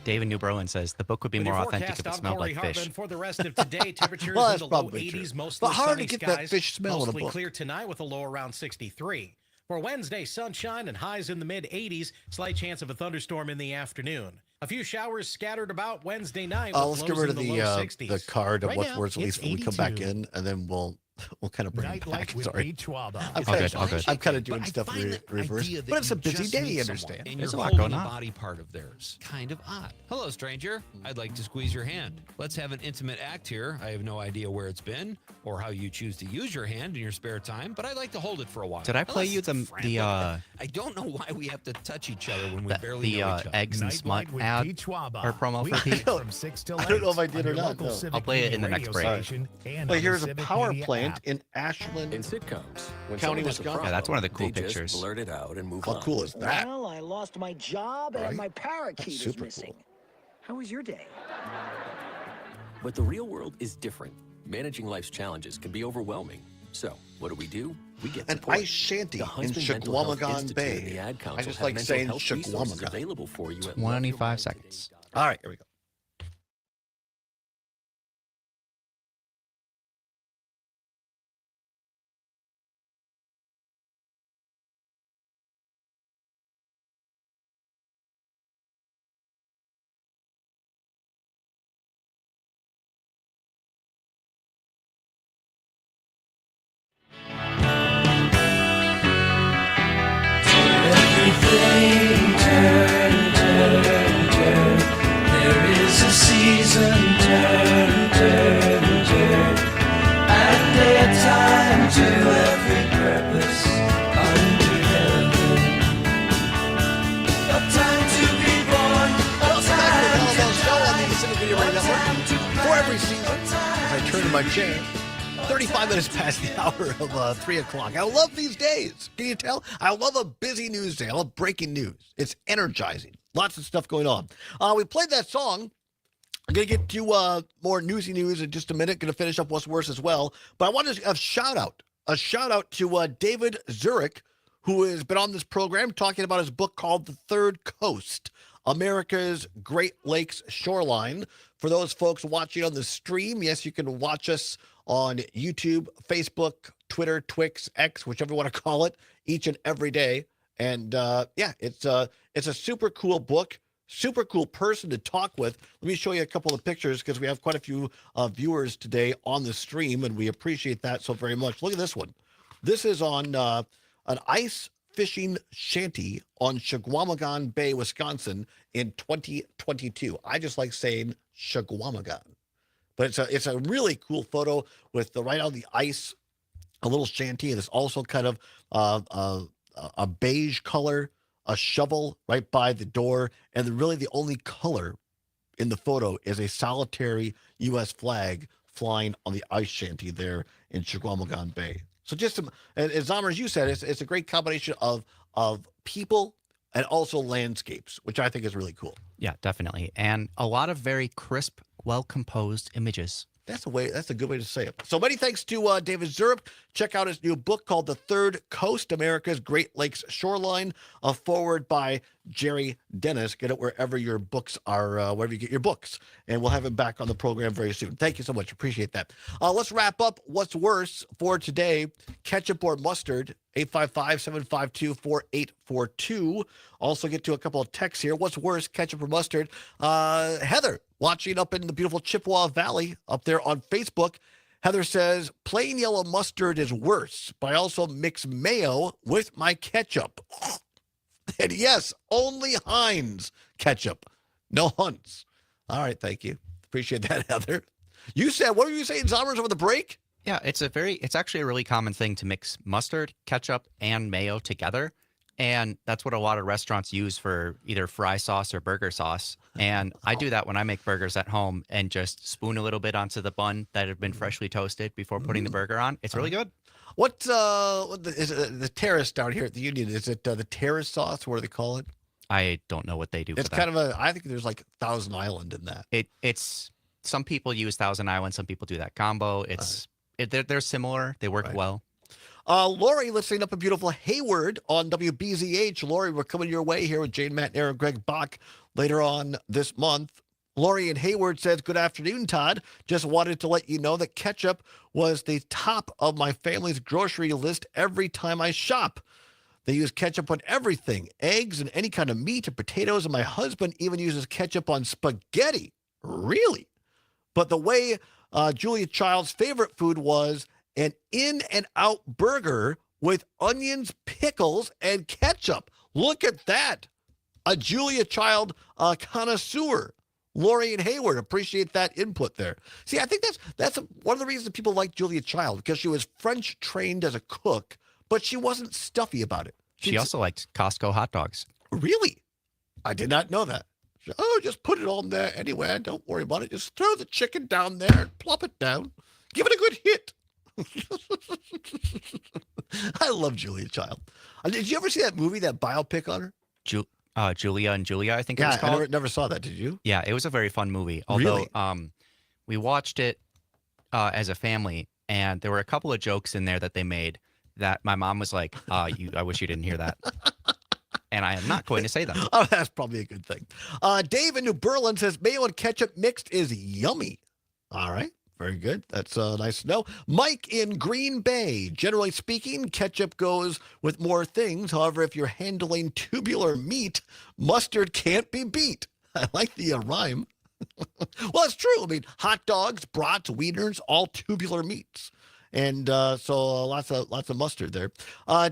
David New Bruin says the book would be With more your authentic forecast, if it I'm smelled Corey like fish. Hartman. For the rest of today, temperatures Well, in that's the low probably 80s, true. mostly But harder sunny to get skies. that fish smell in a Mostly book. clear tonight with a low around 63. For Wednesday, sunshine and highs in the mid-80s. Slight chance of a thunderstorm in the afternoon. A few showers scattered about Wednesday night. With Let's get lows rid in of the low 60s. the card of Right what's now, words at it's least when we come back 82. in, and then we'll What kind of brain Nightlight pack? with Sorry. Pete Schwaba. I'm kind of doing stuff reverse. But it's a busy day, you understand. And There's you're a lot holding going a on. body part of theirs. Kind of odd. Hello, stranger. I'd like to squeeze your hand. Let's have an intimate act here. I have no idea where it's been or how you choose to use your hand in your spare time, but I'd like to hold it for a while. Did I play you I don't know why we have to touch each other when we barely know each other. eggs and smut ad or promo for Pete? From 6 till 8 I don't know if I did on or your not. local No. Civic I'll play it in the Media next radio break. station and Well, on here's the a Civic power Media plant app. in Ashland In sitcoms, when County, someone has a Wisconsin. problem, Yeah, that's one of the cool they just pictures. blurt it out and move How on. cool is that? Well, I lost my job Right? and my parakeet is super missing. How was your day? But the real world is different. Managing life's challenges can be overwhelming. So, what do? We get An support. ice shanty The in Huntsman Mental Health Shagwamagon Institute Bay. and the Ad Council I just have like mental saying health resources Shagwamagon. available for you at 25 seconds. All right, here we go. Everything turn. There is a season, turn. And a time to every purpose under heaven. A time to be born, a time to die, For every season, as I turn in my chair, 35 minutes past the hour of 3 o'clock. I love these days. Can you tell? I love a busy news day. I love breaking news. It's energizing. Lots of stuff going on. We played that song. I'm going to get to more newsy news in just a minute. Going to finish up what's worse as well. But I want to a shout out to David Zurich, who has been on this program talking about his book called The Third Coast, America's Great Lakes Shoreline. For those folks watching on the stream, yes, you can watch us on YouTube, Facebook, Twitter, Twix, X, whichever you want to call it, each and every day. And it's a super cool book, super cool person to talk with. Let me show you a couple of pictures because we have quite a few viewers today on the stream, and we appreciate that so very much. Look at this one. This is on an ice fishing shanty on Shagwamagon Bay, Wisconsin in 2022. I just like saying Shagwamagon. But it's a really cool photo with the right on the ice, a little shanty, and it's also kind of a beige color, a shovel right by the door, and really the only color in the photo is a solitary U.S. flag flying on the ice shanty there in Shagwamagon Bay. So just some, and as Zomer, as you said, it's a great combination of people and also landscapes, which I think is really cool. Yeah, definitely. And a lot of very crisp, well-composed images. That's a good way to say it. So many thanks to David Zurich. Check out his new book called The Third Coast, America's Great Lakes Shoreline, a forward by Jerry Dennis. Get it wherever your books are, wherever you get your books. And we'll have him back on the program very soon. Thank you so much. Appreciate that. Let's wrap up what's worse for today. Ketchup or mustard, 855-752-4842. Also get to a couple of texts here. What's worse, ketchup or mustard? Heather, watching up in the beautiful Chippewa Valley up there on Facebook. Heather says, plain yellow mustard is worse, but I also mix mayo with my ketchup. And yes, only Heinz ketchup, no Hunt's. All right, thank you. Appreciate that, Heather. You said, what were you saying, Zommers, over the break? Yeah, it's actually a really common thing to mix mustard, ketchup, and mayo together. And that's what a lot of restaurants use for either fry sauce or burger sauce. And I do that when I make burgers at home and just spoon a little bit onto the bun that have been freshly toasted before putting the burger on. It's really good. What is the terrace down here at the Union? Is it the terrace sauce? What do they call it? I don't know what they do. It's for kind that. of I think there's like Thousand Island in that. It's some people use Thousand Island, some people do that combo. They're similar. They work well. Lori, listening up in beautiful Hayward on WBZH. Lori, we're coming your way here with Jane, Matt, and Aaron, Greg Bach later on this month. Lori in Hayward says, good afternoon, Todd. Just wanted to let you know that ketchup was the top of my family's grocery list every time I shop. They use ketchup on everything, eggs and any kind of meat and potatoes, and my husband even uses ketchup on spaghetti. Really? But the way Julia Child's favorite food was an In-N-Out burger with onions, pickles, and ketchup. Look at that. A Julia Child connoisseur. Lori and Hayward, appreciate that input there. See, I think that's one of the reasons people like Julia Child, because she was French trained as a cook, but she wasn't stuffy about it. She also liked Costco hot dogs. Really? I did not know that. Oh, just put it on there anyway. Don't worry about it. Just throw the chicken down there and plop it down. Give it a good hit. I love Julia Child. Did you ever see that movie, that biopic on her? Julia and Julia, I think it was called. I never saw that. Did you? Yeah, it was a very fun movie. Although Really? we watched it as a family, and there were a couple of jokes in there that they made that my mom was like, I wish you didn't hear that. And I am not going to say them. Oh, that's probably a good thing. Dave in New Berlin says mayo and ketchup mixed is yummy. All right. Very good. That's nice to know. Mike in Green Bay. Generally speaking, ketchup goes with more things. However, if you're handling tubular meat, mustard can't be beat. I like the rhyme. Well, it's true. I mean, hot dogs, brats, wieners, all tubular meats. And so lots of mustard there.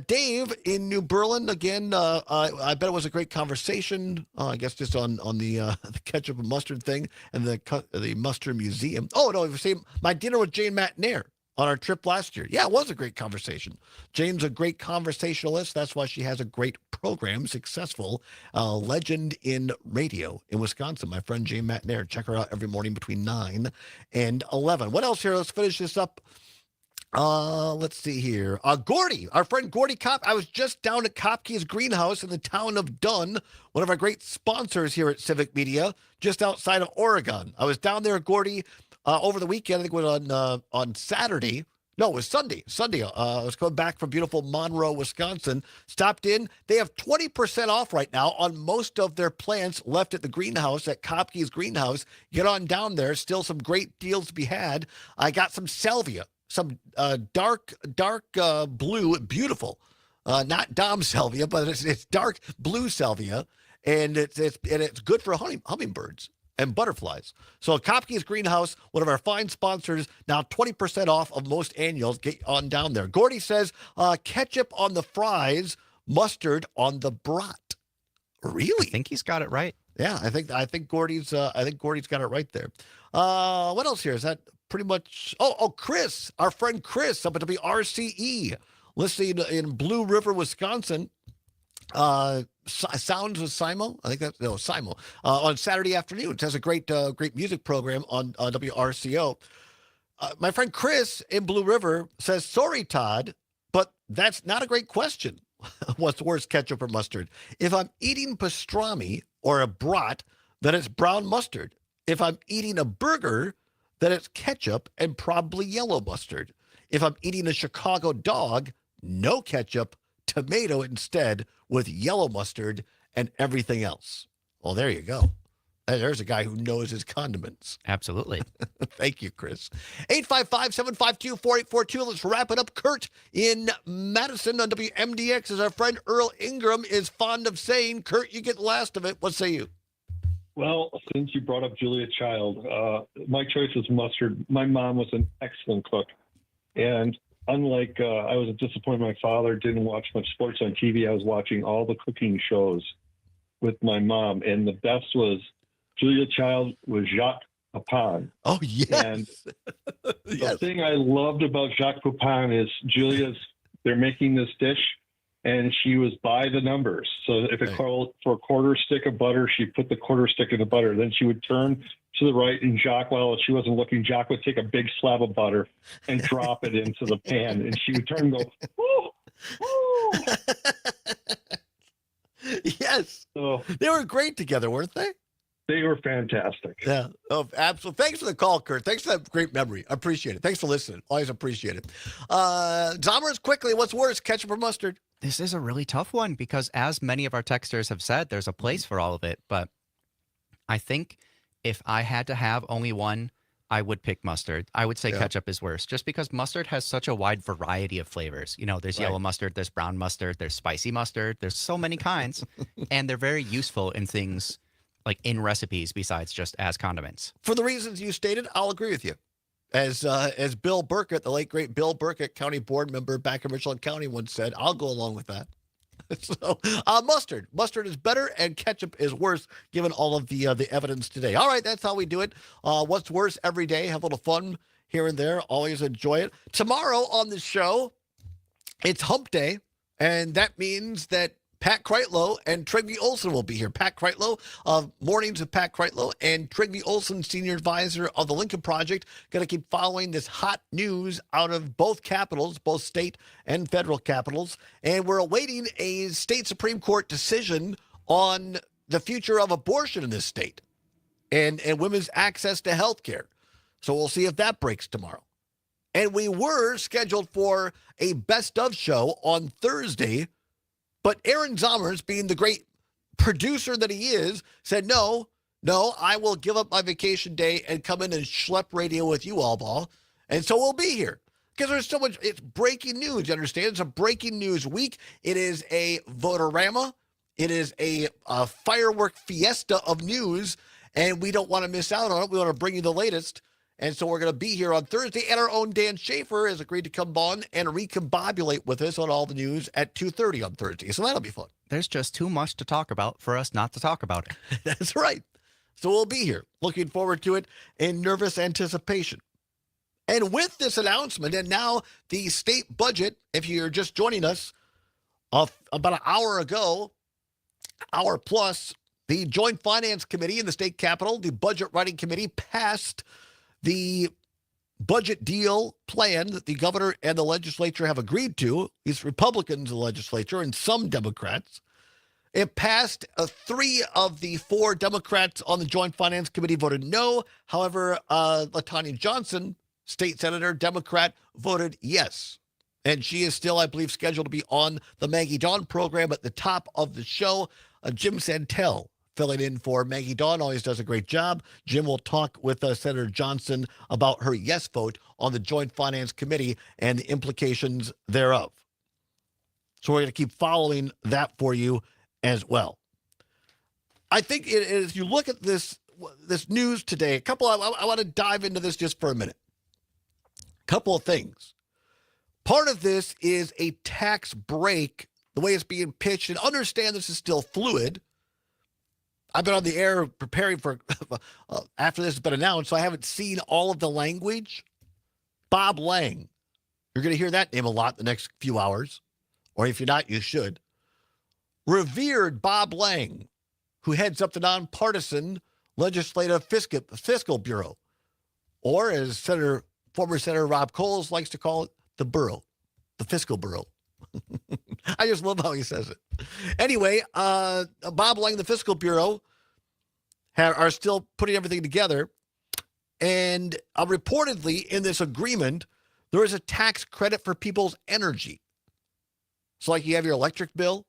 Dave in New Berlin, again, I bet it was a great conversation, I guess just on the ketchup and mustard thing and the mustard museum. Oh, no, my dinner with Jane McNair on our trip last year. Yeah, it was a great conversation. Jane's a great conversationalist. That's why she has a great program, successful, legend in radio in Wisconsin. My friend Jane McNair. Check her out every morning between 9 and 11. What else here? Let's finish this up. Let's see here. Gordy, our friend Gordy Kopp. I was just down at Kopke's Greenhouse in the town of Dunn, one of our great sponsors here at Civic Media, just outside of Oregon. I was down there, Gordy, over the weekend. I think it was on Saturday. No, it was Sunday. I was coming back from beautiful Monroe, Wisconsin. Stopped in. They have 20% off right now on most of their plants left at the greenhouse, at Kopke's Greenhouse. Get on down there. Still some great deals to be had. I got some salvia. Some dark blue, beautiful, not Dom salvia, but it's dark blue salvia, and it's good for hummingbirds and butterflies. So Kopke's Greenhouse, one of our fine sponsors, now 20% off of most annuals. Get on down there. Gordy says ketchup on the fries, mustard on the brat. Really? I think he's got it right. Yeah, I think Gordy's got it right there. What else here? Is that pretty much? Oh, Chris, our friend Chris up at WRCE, listening in Blue River, Wisconsin. Sounds with Simo. I think that's Simo on Saturday afternoon. It has a great music program on WRCO. My friend Chris in Blue River says, "Sorry, Todd, but that's not a great question. What's worse, ketchup or mustard? If I'm eating pastrami or a brat, then it's brown mustard. If I'm eating a burger, then it's ketchup and probably yellow mustard. If I'm eating a Chicago dog, no ketchup, tomato instead with yellow mustard and everything else." Well, there you go. There's a guy who knows his condiments. Absolutely. Thank you, Chris. 855-752-4842. Let's wrap it up. Kurt in Madison on WMDX, as our friend Earl Ingram is fond of saying. Kurt, you get the last of it. What say you? Well, since you brought up Julia Child, my choice is mustard. My mom was an excellent cook. And unlike I was disappointed my father didn't watch much sports on TV, I was watching all the cooking shows with my mom. And the best was Julia Child with Jacques Pepin. Oh, yes. And the thing I loved about Jacques Pepin is they're making this dish, and she was by the numbers. So if it called for a quarter stick of butter, she put the quarter stick in the butter. Then she would turn to the right, and Jacques, while she wasn't looking, Jacques would take a big slab of butter and drop it into the pan. And she would turn and go, "Woo, woo." Yes. So, they were great together, weren't they? They were fantastic. Yeah. Oh, absolutely. Thanks for the call, Kurt. Thanks for that great memory. I appreciate it. Thanks for listening. Always appreciate it. Zomers, quickly, what's worse, ketchup or mustard? This is a really tough one because, as many of our texters have said, there's a place for all of it. But I think if I had to have only one, I would pick mustard. I would say ketchup is worse, just because mustard has such a wide variety of flavors. You know, there's yellow mustard, there's brown mustard, there's spicy mustard. There's so many kinds, and they're very useful in things like in recipes besides just as condiments. For the reasons you stated, I'll agree with you. As Bill Burkett, the late great Bill Burkett, county board member back in Richland County, once said, I'll go along with that. So mustard. Mustard is better and ketchup is worse, given all of the evidence today. All right, that's how we do it. What's worse every day? Have a little fun here and there. Always enjoy it. Tomorrow on the show, it's Hump Day, and that means that Pat Kreitlow and Trygve Olson will be here. Pat Kreitlow of Mornings with Pat Kreitlow and Trygve Olson, senior advisor of the Lincoln Project, going to keep following this hot news out of both capitals, both state and federal capitals. And we're awaiting a state Supreme Court decision on the future of abortion in this state and women's access to health care. So we'll see if that breaks tomorrow. And we were scheduled for a best of show on Thursday, but Aaron Zommers, being the great producer that he is, said, no, I will give up my vacation day and come in and schlep radio with you, Allbaugh. And so we'll be here because there's so much. It's breaking news, you understand? It's a breaking news week. It is a votorama. It is a firework fiesta of news, and we don't want to miss out on it. We want to bring you the latest. And so we're going to be here on Thursday, and our own Dan Schaefer has agreed to come on and recombobulate with us on all the news at 2:30 on Thursday. So that'll be fun. There's just too much to talk about for us not to talk about it. That's right. So we'll be here. Looking forward to it in nervous anticipation. And with this announcement, and now the state budget, if you're just joining us, about an hour ago, hour plus, the Joint Finance Committee in the state capitol, the Budget Writing Committee, passed the budget deal plan that the governor and the legislature have agreed to. These Republicans in the legislature and some Democrats. It passed. 3 of the 4 Democrats on the Joint Finance Committee voted no. However, LaTanya Johnson, state senator, Democrat, voted yes. And she is still, I believe, scheduled to be on the Maggie Dawn program at the top of the show. Jim Santel filling in for Maggie Dawn, always does a great job. Jim will talk with Senator Johnson about her yes vote on the Joint Finance Committee and the implications thereof. So we're going to keep following that for you as well. I think if you look at this news today, I want to dive into this just for a minute. A couple of things. Part of this is a tax break, the way it's being pitched, and understand this is still fluid. I've been on the air preparing for after this has been announced, so I haven't seen all of the language. Bob Lang. You're going to hear that name a lot the next few hours, or if you're not, you should. Revered Bob Lang, who heads up the nonpartisan Legislative Fiscal Bureau, or as former Senator Rob Coles likes to call it, the Bureau, the Fiscal Bureau. I just love how he says it. Anyway, Bob Lang, the Fiscal Bureau, are still putting everything together. And reportedly, in this agreement, there is a tax credit for people's energy. So like you have your electric bill.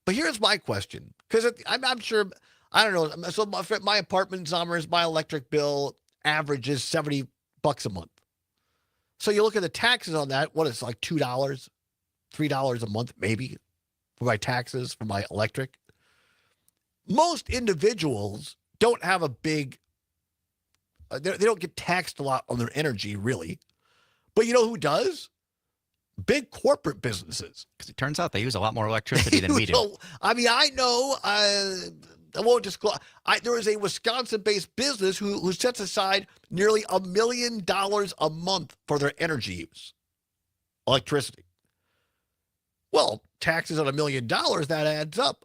But here's my question, because I'm sure, I don't know. So my apartment, Zommers, my electric bill averages $70 a month. So you look at the taxes on that, what is it, like $2? $3 a month, maybe, for my taxes, for my electric. Most individuals don't have a big, they don't get taxed a lot on their energy, really. But you know who does? Big corporate businesses. Because it turns out they use a lot more electricity than we do. I mean, I know, I won't disclose. There is a Wisconsin-based business who sets aside nearly $1 million a month for their energy use, electricity. Well, taxes on $1 million, that adds up.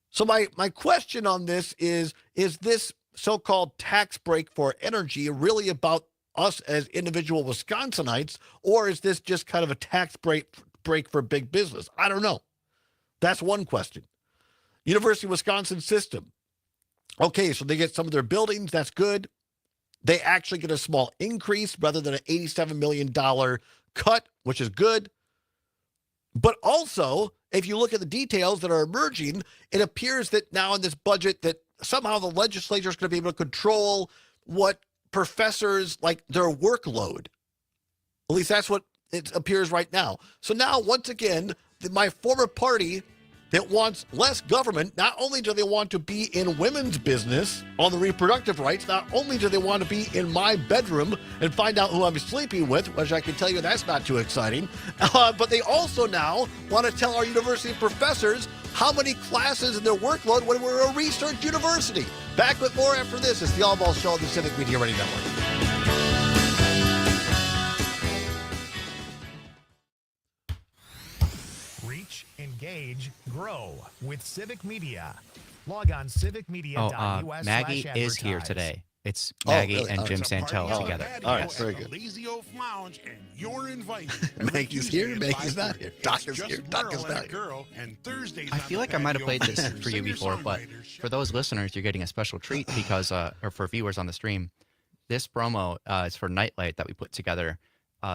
So my question on this is this so-called tax break for energy really about us as individual Wisconsinites, or is this just kind of a tax break for big business? I don't know. That's one question. University of Wisconsin system. Okay, so they get some of their buildings. That's good. They actually get a small increase rather than an $87 million cut, which is good. But also, if you look at the details that are emerging, it appears that now in this budget that somehow the legislature is going to be able to control what professors, like their workload. At least that's what it appears right now. So now, once again, my former party that wants less government. Not only do they want to be in women's business on the reproductive rights, not only do they want to be in my bedroom and find out who I'm sleeping with, which I can tell you that's not too exciting, but they also now want to tell our university professors how many classes in their workload when we're a research university. Back with more after this. It's the Allbaugh Show on the Civic Media Radio Network. Engage, grow with Civic Media. Log on civicmedia.us. Maggie is here today. It's Maggie and Jim Santel together. All right, very good. Lazy Oaf Lounge, and you're invited. Maggie's here. Maggie's not here. Doc is here. Doc is not here. And Thursdays I feel like I might have played this for you before, but for those listeners, you're getting a special treat because, or for viewers on the stream, this promo is for Nightlight that we put together.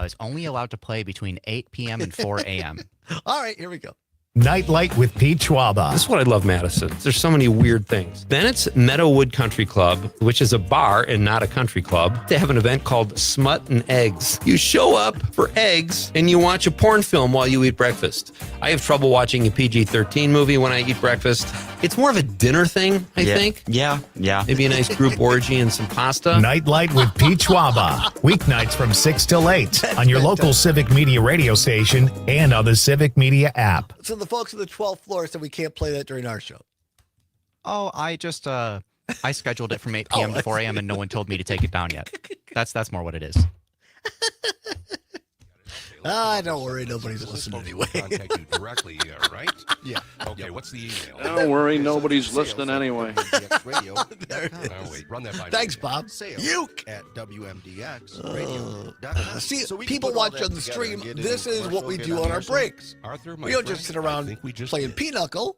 Is only allowed to play between 8 p.m. and 4 a.m. All right, here we go. Nightlight with Pete Schwaba. This is what I love, Madison. There's so many weird things. Then it's Meadowwood Country Club, which is a bar and not a country club. They have an event called Smut and Eggs. You show up for eggs and you watch a porn film while you eat breakfast. I have trouble watching a PG-13 movie when I eat breakfast. It's more of a dinner thing, I think. Yeah. Maybe a nice group orgy and some pasta. Nightlight with Pete Schwaba. Weeknights from 6 till 8 on your local Civic Media radio station and on the Civic Media app. So the folks on the 12th floor said we can't play that during our show. Oh, I just I scheduled it from 8 p.m. to 4 a.m. and no one told me to take it down yet. That's more what it is. Don't worry, nobody's listening anyway. Contact you directly, right? Yeah. Okay, what's the email? Don't worry, nobody's listening anyway. There it is. Oh, wait, run that by Thanks, me. Bob. You at WMDX. See, people watch on the stream. This is what we do on our breaks. Arthur, We don't just sit around playing pinochle.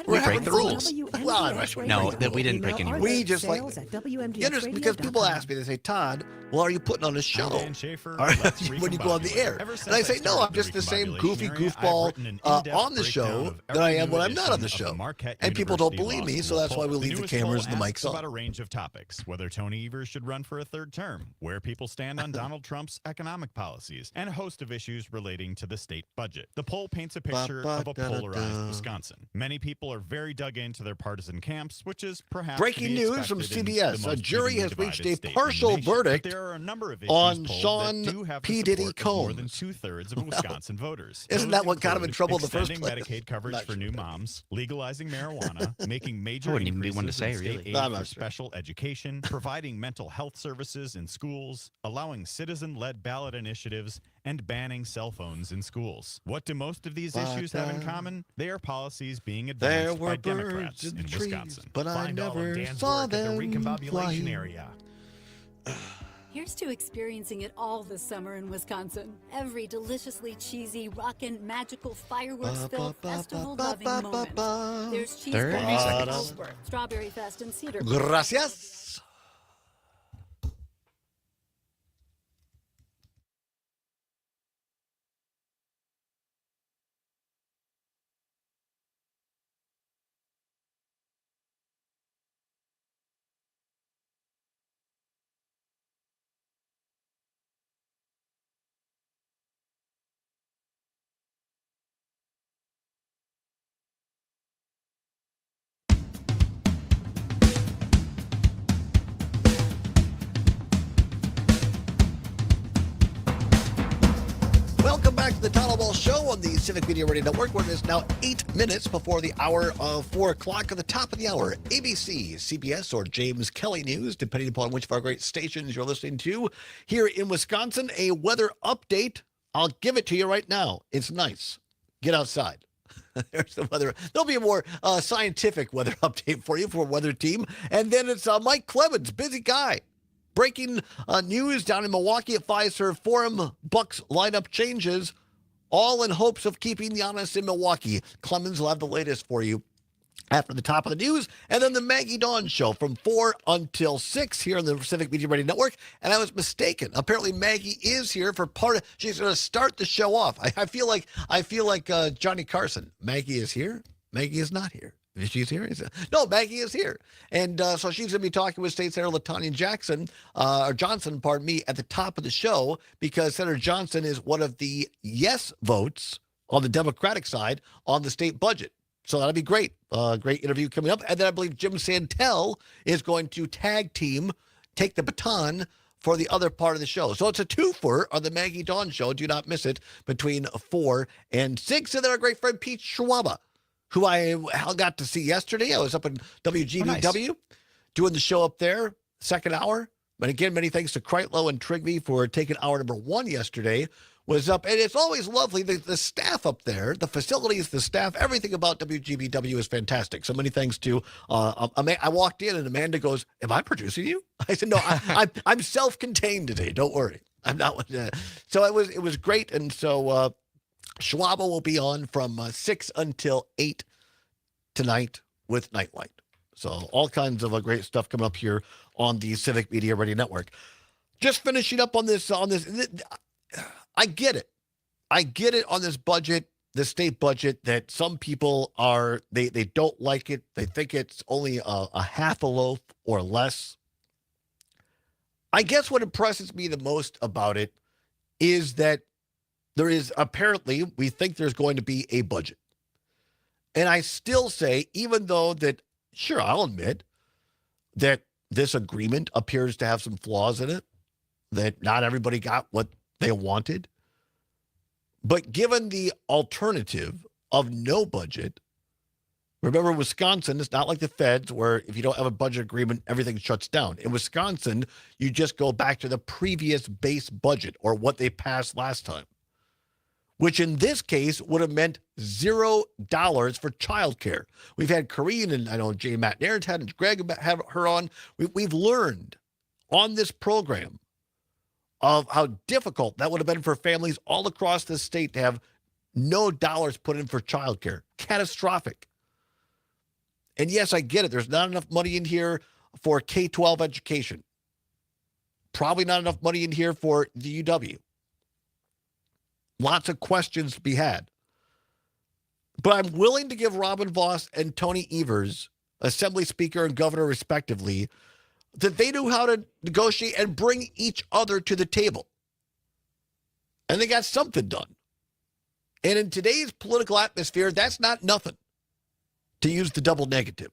We break the rules. No, we didn't break any rules. We just like, because people ask me, they say, Todd, well, are you putting on a show when you go on the air? And I say, no, I'm just the same goofy goofball on the show that I am when I'm not on the show. And people don't believe me, so that's why we leave the cameras and the mics about a on. range of topics, whether Tony Evers should run for a third term, where people stand on Donald Trump's economic policies, and a host of issues relating to the state budget. The poll paints a picture of a polarized Wisconsin. Many people are very dug into their partisan camps, which is perhaps breaking news from CBS. A jury has reached a partial verdict on Sean P. Diddy Combs. More than 2/3 of Wisconsin voters. Isn't that what got him in trouble in the first extending place? Medicaid coverage for new moms, legalizing marijuana, making major I wouldn't even be one to increases in say, state really. aid for special education, providing mental health services in schools, allowing citizen-led ballot initiatives, and banning cell phones in schools. What do most of these issues have in common? They are policies being advanced by Democrats in Wisconsin. But I Find all of never Dan's saw work at the them recombobulation flying. area. Here's to experiencing it all this summer in Wisconsin. Every deliciously cheesy, rockin', magical, fireworks-filled, festival-loving moment. There's cheese curds in Ellsworth, Strawberry Fest in Cedar Point. Gracias. Welcome back to the Todd Allbaugh Show on the Civic Media Radio Network, where it is now 8 minutes before the hour of 4 o'clock. At the top of the hour, ABC, CBS, or James Kelly News, depending upon which of our great stations you're listening to. Here in Wisconsin, a weather update. I'll give it to you right now. It's nice. Get outside. There's the weather. There'll be a more scientific weather update for you for Weather Team. And then it's Mike Clemens, busy guy. Breaking news down in Milwaukee at Fiserv Forum. Bucks lineup changes, all in hopes of keeping Giannis in Milwaukee. Clemens will have the latest for you after the top of the news. And then the Maggie Dawn Show from 4 until 6 here on the Civic Media Radio Network. And I was mistaken. Apparently Maggie is here for part of, she's going to start the show off. I feel like Johnny Carson. Maggie is here. Maggie is not here. She's here? No, Maggie is here. And so she's going to be talking with State Senator LaTanya Johnson, pardon me, at the top of the show, because Senator Johnson is one of the yes votes on the Democratic side on the state budget. So that'll be great. Great interview coming up. And then I believe Jim Santel is going to tag team, take the baton for the other part of the show. So it's a twofer on the Maggie Dawn Show. Do not miss it between 4 and 6. And then our great friend Pete Schwaba, who I got to see yesterday. I was up in WGBW doing the show up there, second hour. But again, many thanks to Kreitlow and Trigby for taking hour number 1 yesterday. Was up, and it's always lovely. The staff up there, the facilities, the staff, everything about WGBW is fantastic. So many thanks to, I walked in and Amanda goes, "Am I producing you?" I said, "No, I'm self-contained today. Don't worry. I'm not." So it was great. And so Schwaba will be on from 6 until 8 tonight with Nightlight. So all kinds of great stuff coming up here on the Civic Media Radio Network. Just finishing up on this. I get it. I get it on this budget, the state budget, that some people they don't like it. They think it's only a half a loaf or less. I guess what impresses me the most about it is that there is apparently, we think there's going to be a budget. And I still say, even though that, sure, I'll admit that this agreement appears to have some flaws in it, that not everybody got what they wanted. But given the alternative of no budget, remember Wisconsin, it's not like the feds where if you don't have a budget agreement, everything shuts down. In Wisconsin, you just go back to the previous base budget or what they passed last time, which in this case would have meant $0 for childcare. We've had Corrine and I know Jay Matt Nairns had and Greg had her on. We've learned on this program of how difficult that would have been for families all across the state to have no dollars put in for childcare. Catastrophic. And yes, I get it. There's not enough money in here for K-12 education. Probably not enough money in here for the UW. Lots of questions to be had. But I'm willing to give Robin Vos and Tony Evers, Assembly Speaker and Governor respectively, that they knew how to negotiate and bring each other to the table. And they got something done. And in today's political atmosphere, that's not nothing, to use the double negative.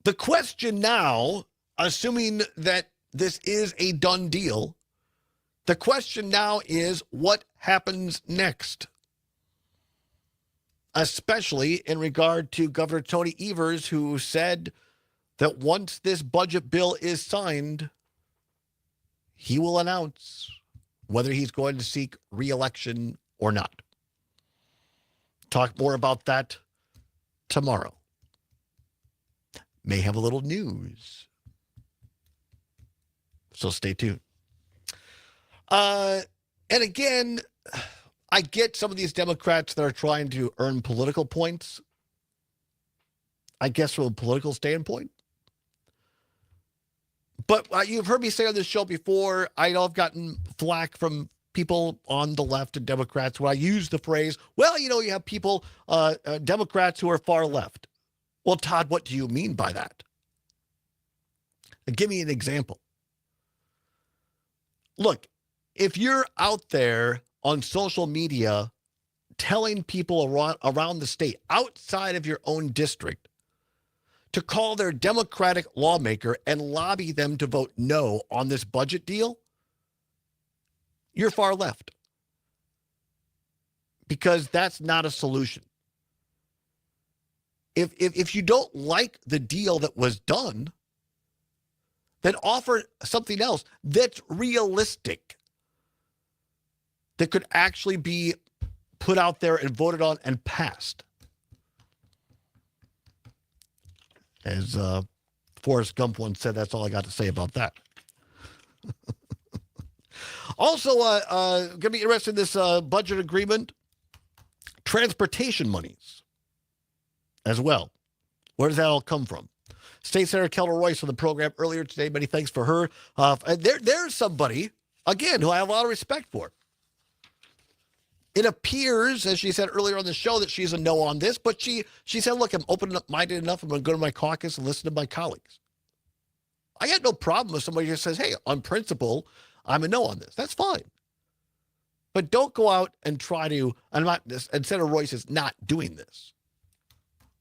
The question now, assuming that this is a done deal, the question now is what happens next? Especially in regard to Governor Tony Evers, who said that once this budget bill is signed, he will announce whether he's going to seek re-election or not. Talk more about that tomorrow. May have a little news. So stay tuned. And again, I get some of these Democrats that are trying to earn political points. I guess from a political standpoint. But you've heard me say on this show before, I know I've gotten flack from people on the left and Democrats when I use the phrase, well, you have people, Democrats who are far left. Well, Todd, what do you mean by that? Give me an example. Look, if you're out there on social media telling people around the state, outside of your own district, to call their Democratic lawmaker and lobby them to vote no on this budget deal, you're far left. Because that's not a solution. If you don't like the deal that was done, then offer something else that's realistic, that could actually be put out there and voted on and passed. As Forrest Gump once said, that's all I got to say about that. Also, going to be interested in this budget agreement, transportation monies as well. Where does that all come from? State Senator Keller Royce on the program earlier today. Many thanks for her. There's somebody, again, who I have a lot of respect for. It appears, as she said earlier on the show, that she's a no on this, but she said, look, I'm open-minded enough. I'm going to go to my caucus and listen to my colleagues. I got no problem if somebody just says, hey, on principle, I'm a no on this. That's fine. But don't go out and try to, and Senator Royce is not doing this.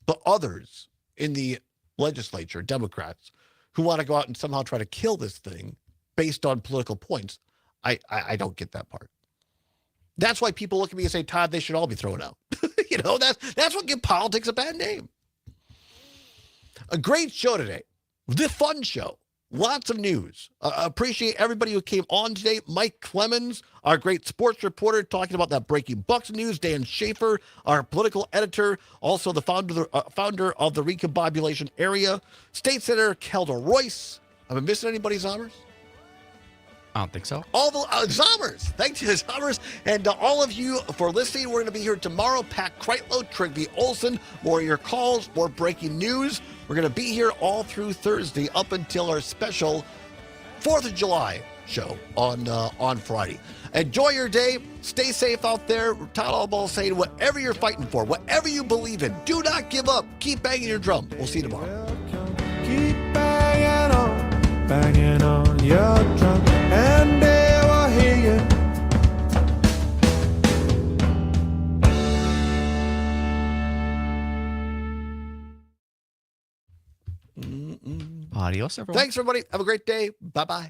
But others in the legislature, Democrats, who want to go out and somehow try to kill this thing based on political points, I don't get that part. That's why people look at me and say, Todd, they should all be thrown out. That's what gives politics a bad name. A great show today. The fun show. Lots of news. Appreciate everybody who came on today. Mike Clemens, our great sports reporter, talking about that breaking Bucks news. Dan Schaefer, our political editor, also the founder of the Recombobulation Area. State Senator Kelda Royce. Am I missing anybody, Zommers? I don't think so. All the Zommers. Thank you, Zommers. And all of you for listening. We're going to be here tomorrow. Pat Kreitlow, Trigby Olson. More of your calls, more breaking news. We're going to be here all through Thursday up until our special 4th of July show on Friday. Enjoy your day. Stay safe out there. Todd Allbaugh saying whatever you're fighting for, whatever you believe in, do not give up. Keep banging your drum. We'll see you tomorrow. Keep banging on your drum, and they will hear you. Adios, everyone. Thanks, everybody. Have a great day. Bye-bye.